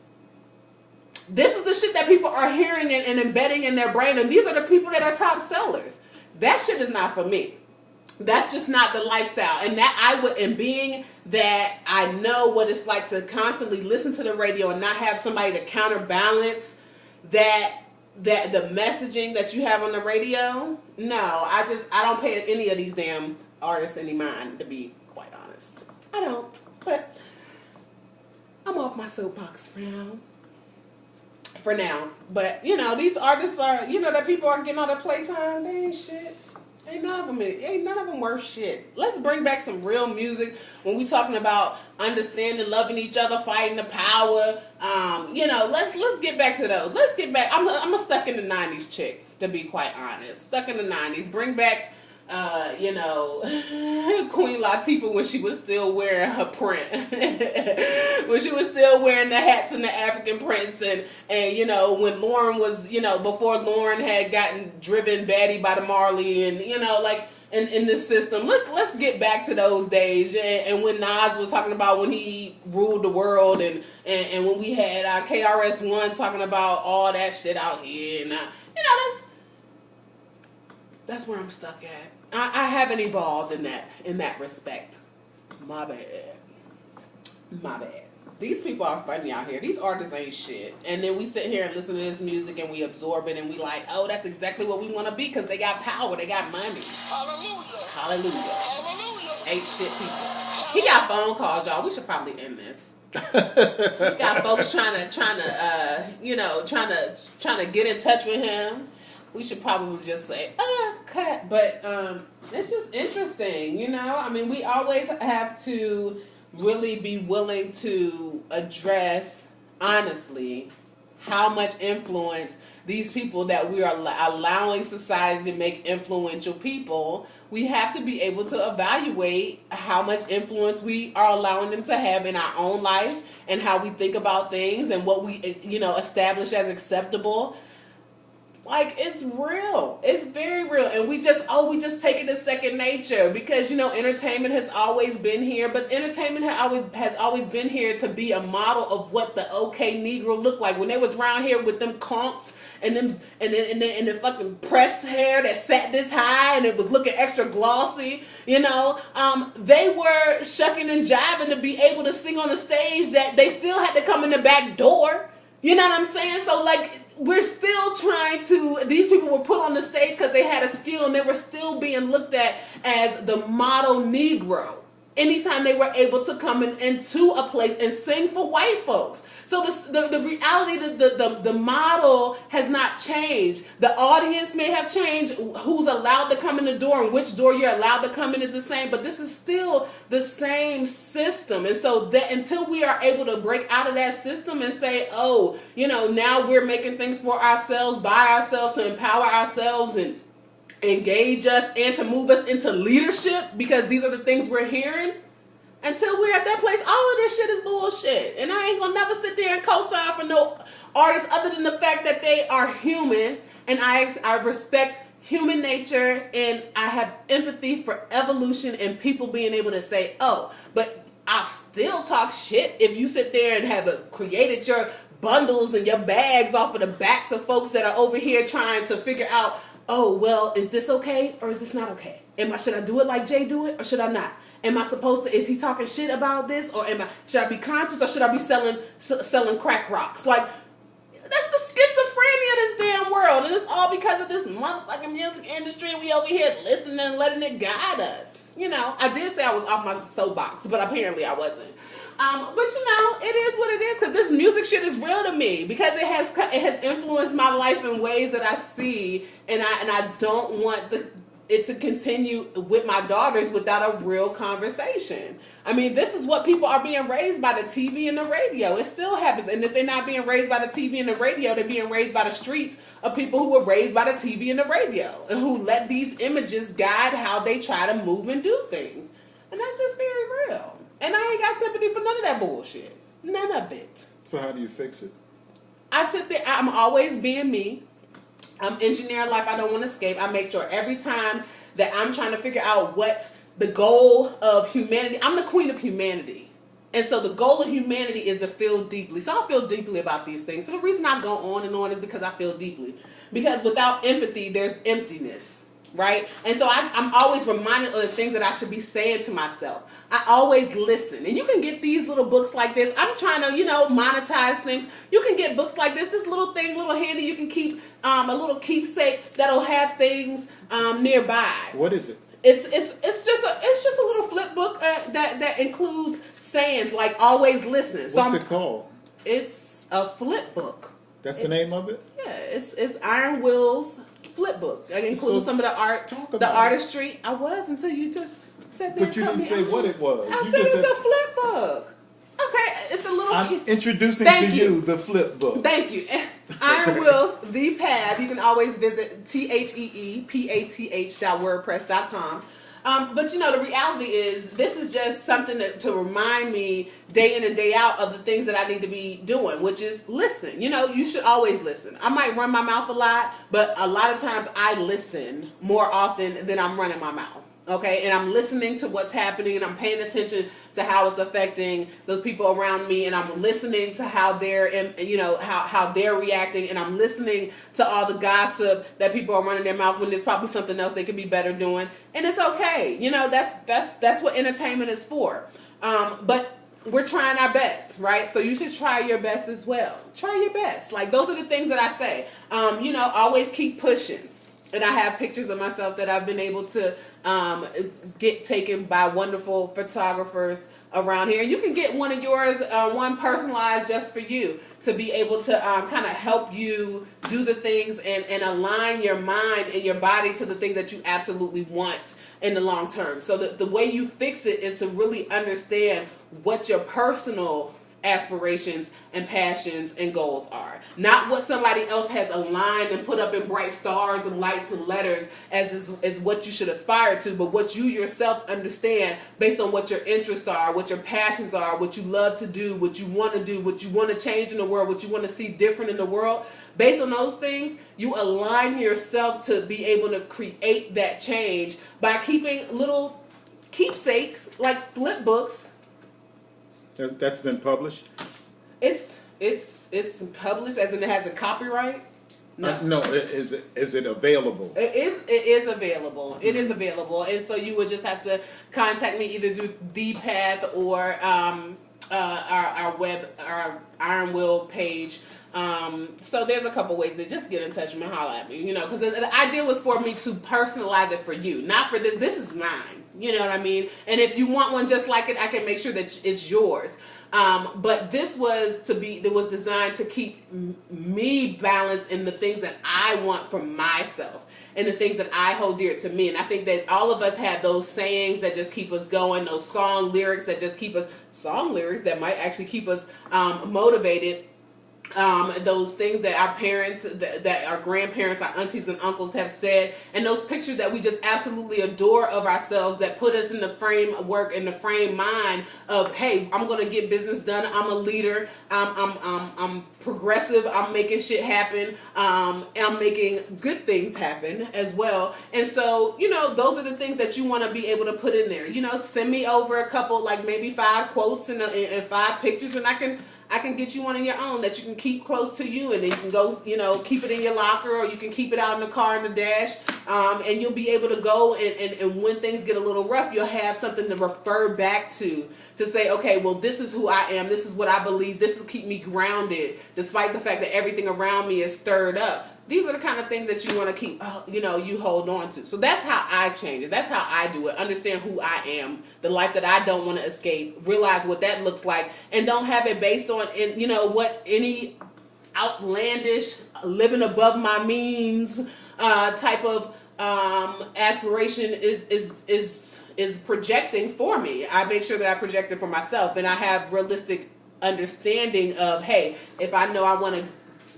This is the shit that people are hearing and embedding in their brain, and these are the people that are top sellers. That shit is not for me. That's just not the lifestyle. And being that I know what it's like to constantly listen to the radio and not have somebody to counterbalance that that the messaging that you have on the radio, no, I don't pay any of these damn artists any mind, to be quite honest. I don't. But I'm off my soapbox for now. For now. But, you know, these artists are, you know, that people are getting all their playtime, they ain't shit. Ain't none of them worth shit. Let's bring back some real music when we talking about understanding, loving each other, fighting the power. You know, let's get back to those. Let's get back. I'm a stuck in the 90s chick, to be quite honest. Stuck in the 90s. Bring back, you know, Queen Latifah when she was still wearing her print. When she was still wearing the hats and the African prints, and you know, when Lauren was, you know, before Lauren had gotten driven batty by the Marley, and you know, like in this system, let's get back to those days. And when Nas was talking about when he ruled the world, and when we had KRS-One talking about all that shit out here, and you know, that's where I'm stuck at. I haven't evolved in that respect. My bad. These people are funny out here. These artists ain't shit. And then we sit here and listen to this music and we absorb it and we like, oh, that's exactly what we want to be because they got power, they got money. Hallelujah. Ain't shit people. He got phone calls, y'all. We should probably end this. He got folks trying to get in touch with him. We should probably just say, cut. But it's just interesting, you know? I mean, we always have to really be willing to address, honestly, how much influence these people that we are allowing society to make influential people, we have to be able to evaluate how much influence we are allowing them to have in our own life and how we think about things and what we, you know, establish as acceptable. Like, it's real. It's very real. And we just take it as second nature because, you know, entertainment has always been here, but entertainment has always been here to be a model of what the okay Negro looked like. When they was around here with them conks and the fucking pressed hair that sat this high and it was looking extra glossy, you know, they were shucking and jiving to be able to sing on the stage that they still had to come in the back door. You know what I'm saying? So, like, we're still trying to, these people were put on the stage because they had a skill and they were still being looked at as the model Negro anytime they were able to come into a place and sing for white folks. So the reality, the model has not changed. The audience may have changed. Who's allowed to come in the door and which door you're allowed to come in is the same, but this is still the same system. And so that until we are able to break out of that system and say, oh, you know, now we're making things for ourselves, by ourselves, to empower ourselves and engage us and to move us into leadership because these are the things we're hearing. Until we're at that place, all of this shit is bullshit. And I ain't gonna never sit there and co-sign for no artist other than the fact that they are human. And I respect human nature and I have empathy for evolution and people being able to say, oh, but I'll still talk shit if you sit there and have created your bundles and your bags off of the backs of folks that are over here trying to figure out, oh, well, is this okay or is this not okay? Should I do it like Jay do it or should I not? Am I supposed to, is he talking shit about this? Or should I be conscious or should I be selling crack rocks? Like, that's the schizophrenia of this damn world. And it's all because of this motherfucking music industry. And we over here listening and letting it guide us. You know, I did say I was off my soapbox, but apparently I wasn't. But you know, it is what it is because this music shit is real to me because it has influenced my life in ways that I see. And I don't want it to continue with my daughters without a real conversation. I mean, this is what people are being raised by the TV and the radio. It still happens. And if they're not being raised by the TV and the radio, they're being raised by the streets of people who were raised by the TV and the radio and who let these images guide how they try to move and do things. And that's just very real. And I ain't got sympathy for none of that bullshit. None of it. So how do you fix it? I sit there, I'm always being me. I'm engineering life I don't want to escape. I make sure every time that I'm trying to figure out what the goal of humanity, I'm the queen of humanity. And so the goal of humanity is to feel deeply. So I feel deeply about these things. So the reason I go on and on is because I feel deeply. Because without empathy, there's emptiness. right? And so I'm always reminded of the things that I should be saying to myself. I always listen. And you can get these little books like this. I'm trying to, monetize things. You can get books like this little thing, little handy. You can keep a little keepsake that'll have things nearby. What is it? It's just a little flip book that includes sayings like always listen. What's it called? It's a flip book. That's the name of it? Yeah, it's Iron Will's flip book. It includes some of the art, the artistry. I was until you just said that. But you didn't say what it was. I said it's a flip book. Okay, it's a little. I'm introducing to you the flip book. Thank you. Iron Will's The Path. You can always visit theepath.wordpress.com. But the reality is, this is just something to remind me day in and day out of the things that I need to be doing, which is listen. You should always listen. I might run my mouth a lot, but a lot of times I listen more often than I'm running my mouth. Okay, and I'm listening to what's happening, and I'm paying attention to how it's affecting those people around me, and I'm listening to how they're, how they're reacting, and I'm listening to all the gossip that people are running their mouth when there's probably something else they could be better doing, and it's okay. That's what entertainment is for. But we're trying our best, right? So you should try your best as well. Try your best. Like, those are the things that I say. Always keep pushing. And I have pictures of myself that I've been able to get taken by wonderful photographers around here. You can get one of yours, one personalized just for you, to be able to kind of help you do the things and align your mind and your body to the things that you absolutely want in the long term. So the way you fix it is to really understand what your personal aspirations and passions and goals are. Not what somebody else has aligned and put up in bright stars and lights and letters as what you should aspire to, but what you yourself understand based on what your interests are, what your passions are, what you love to do, what you want to do, what you want to change in the world, what you want to see different in the world. Based on those things, you align yourself to be able to create that change by keeping little keepsakes like flip books. That's been published? It's published as in it has a copyright? No. No, is it available? It is available. It is available. And so you would just have to contact me either through The Path or our Iron Will page. So there's a couple ways to just get in touch with me, holler at me, because the idea was for me to personalize it for you, not for this. This is mine. You know what I mean? And if you want one just like it, I can make sure that it's yours. But this was designed to keep me balanced in the things that I want for myself and the things that I hold dear to me. And I think that all of us have those sayings that just keep us going, those song lyrics that might actually keep us motivated. Those things that our parents, that our grandparents, our aunties and uncles have said, and those pictures that we just absolutely adore of ourselves that put us in the framework and the frame mind of, hey, I'm going to get business done. I'm a leader. I'm progressive. I'm making shit happen. And I'm making good things happen as well. And so, those are the things that you want to be able to put in there. Send me over a couple, like maybe 5 quotes and 5 pictures, and I can get you one of your own that you can keep close to you, and then you can go, keep it in your locker, or you can keep it out in the car in the dash, and you'll be able to go and when things get a little rough, you'll have something to refer back to say, okay, well, this is who I am, this is what I believe, this will keep me grounded, despite the fact that everything around me is stirred up. These are the kind of things that you want to keep, you hold on to. So that's how I change it. That's how I do it. Understand who I am, the life that I don't want to escape, realize what that looks like, and don't have it based on, what any outlandish, living above my means type of aspiration is projecting for me. I make sure that I project it for myself, and I have realistic understanding of, hey, if I know I want to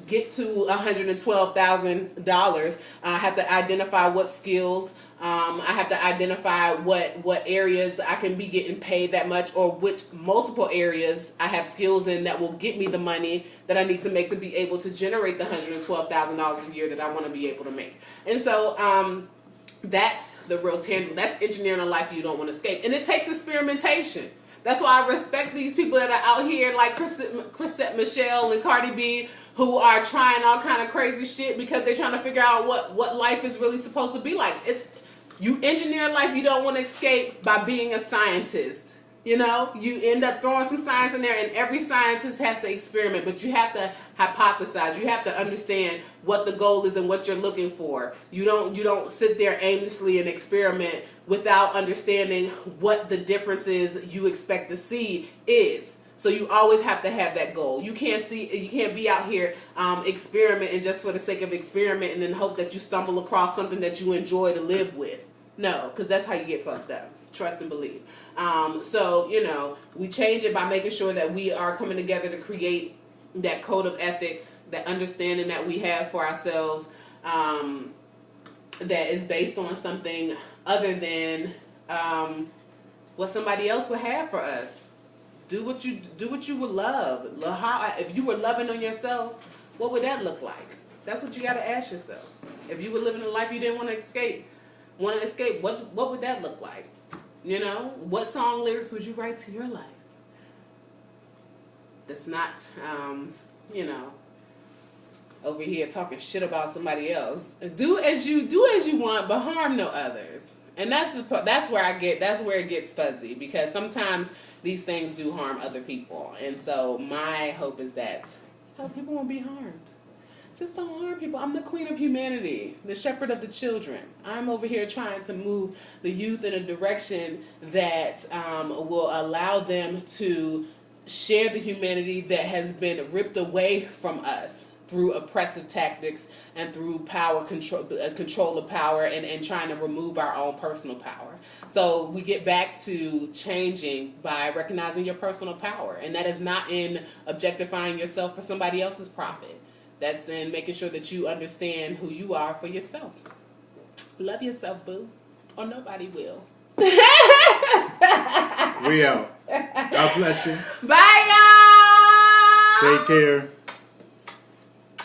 get to $112,000, I have to identify what skills, I have to identify what areas I can be getting paid that much, or which multiple areas I have skills in that will get me the money that I need to make to be able to generate the $112,000 a year that I want to be able to make. And so that's the real tangible. That's engineering a life you don't want to escape. And it takes experimentation. That's why I respect these people that are out here like Chrisette Michelle and Cardi B, who are trying all kind of crazy shit because they're trying to figure out what life is really supposed to be like. You engineer life you don't want to escape by being a scientist. You know, you end up throwing some science in there, and every scientist has to experiment, but you have to hypothesize. You have to understand what the goal is and what you're looking for. You don't sit there aimlessly and experiment without understanding what the differences you expect to see is. So you always have to have that goal. You can't be out here experimenting just for the sake of experimenting and hope that you stumble across something that you enjoy to live with. No, because that's how you get fucked up. Trust and believe. So, you know, we change it by making sure that we are coming together to create that code of ethics, that understanding that we have for ourselves, that is based on something other than what somebody else would have for us. Do what you would love. If you were loving on yourself, what would that look like? That's what you got to ask yourself. If you were living a life you didn't want to escape, what would that look like? You know, what song lyrics would you write to your life? That's not, you know, over here talking shit about somebody else. Do as you want, but harm no others. And that's where it gets fuzzy, because sometimes these things do harm other people. And so my hope is that people won't be harmed. Just don't harm people. I'm the queen of humanity, the shepherd of the children. I'm over here trying to move the youth in a direction that will allow them to share the humanity that has been ripped away from us through oppressive tactics and through control of power and trying to remove our own personal power. So we get back to changing by recognizing your personal power. And that is not in objectifying yourself for somebody else's profit. That's in making sure that you understand who you are for yourself. Love yourself, boo. Or nobody will. We out. God bless you. Bye, y'all. Take care.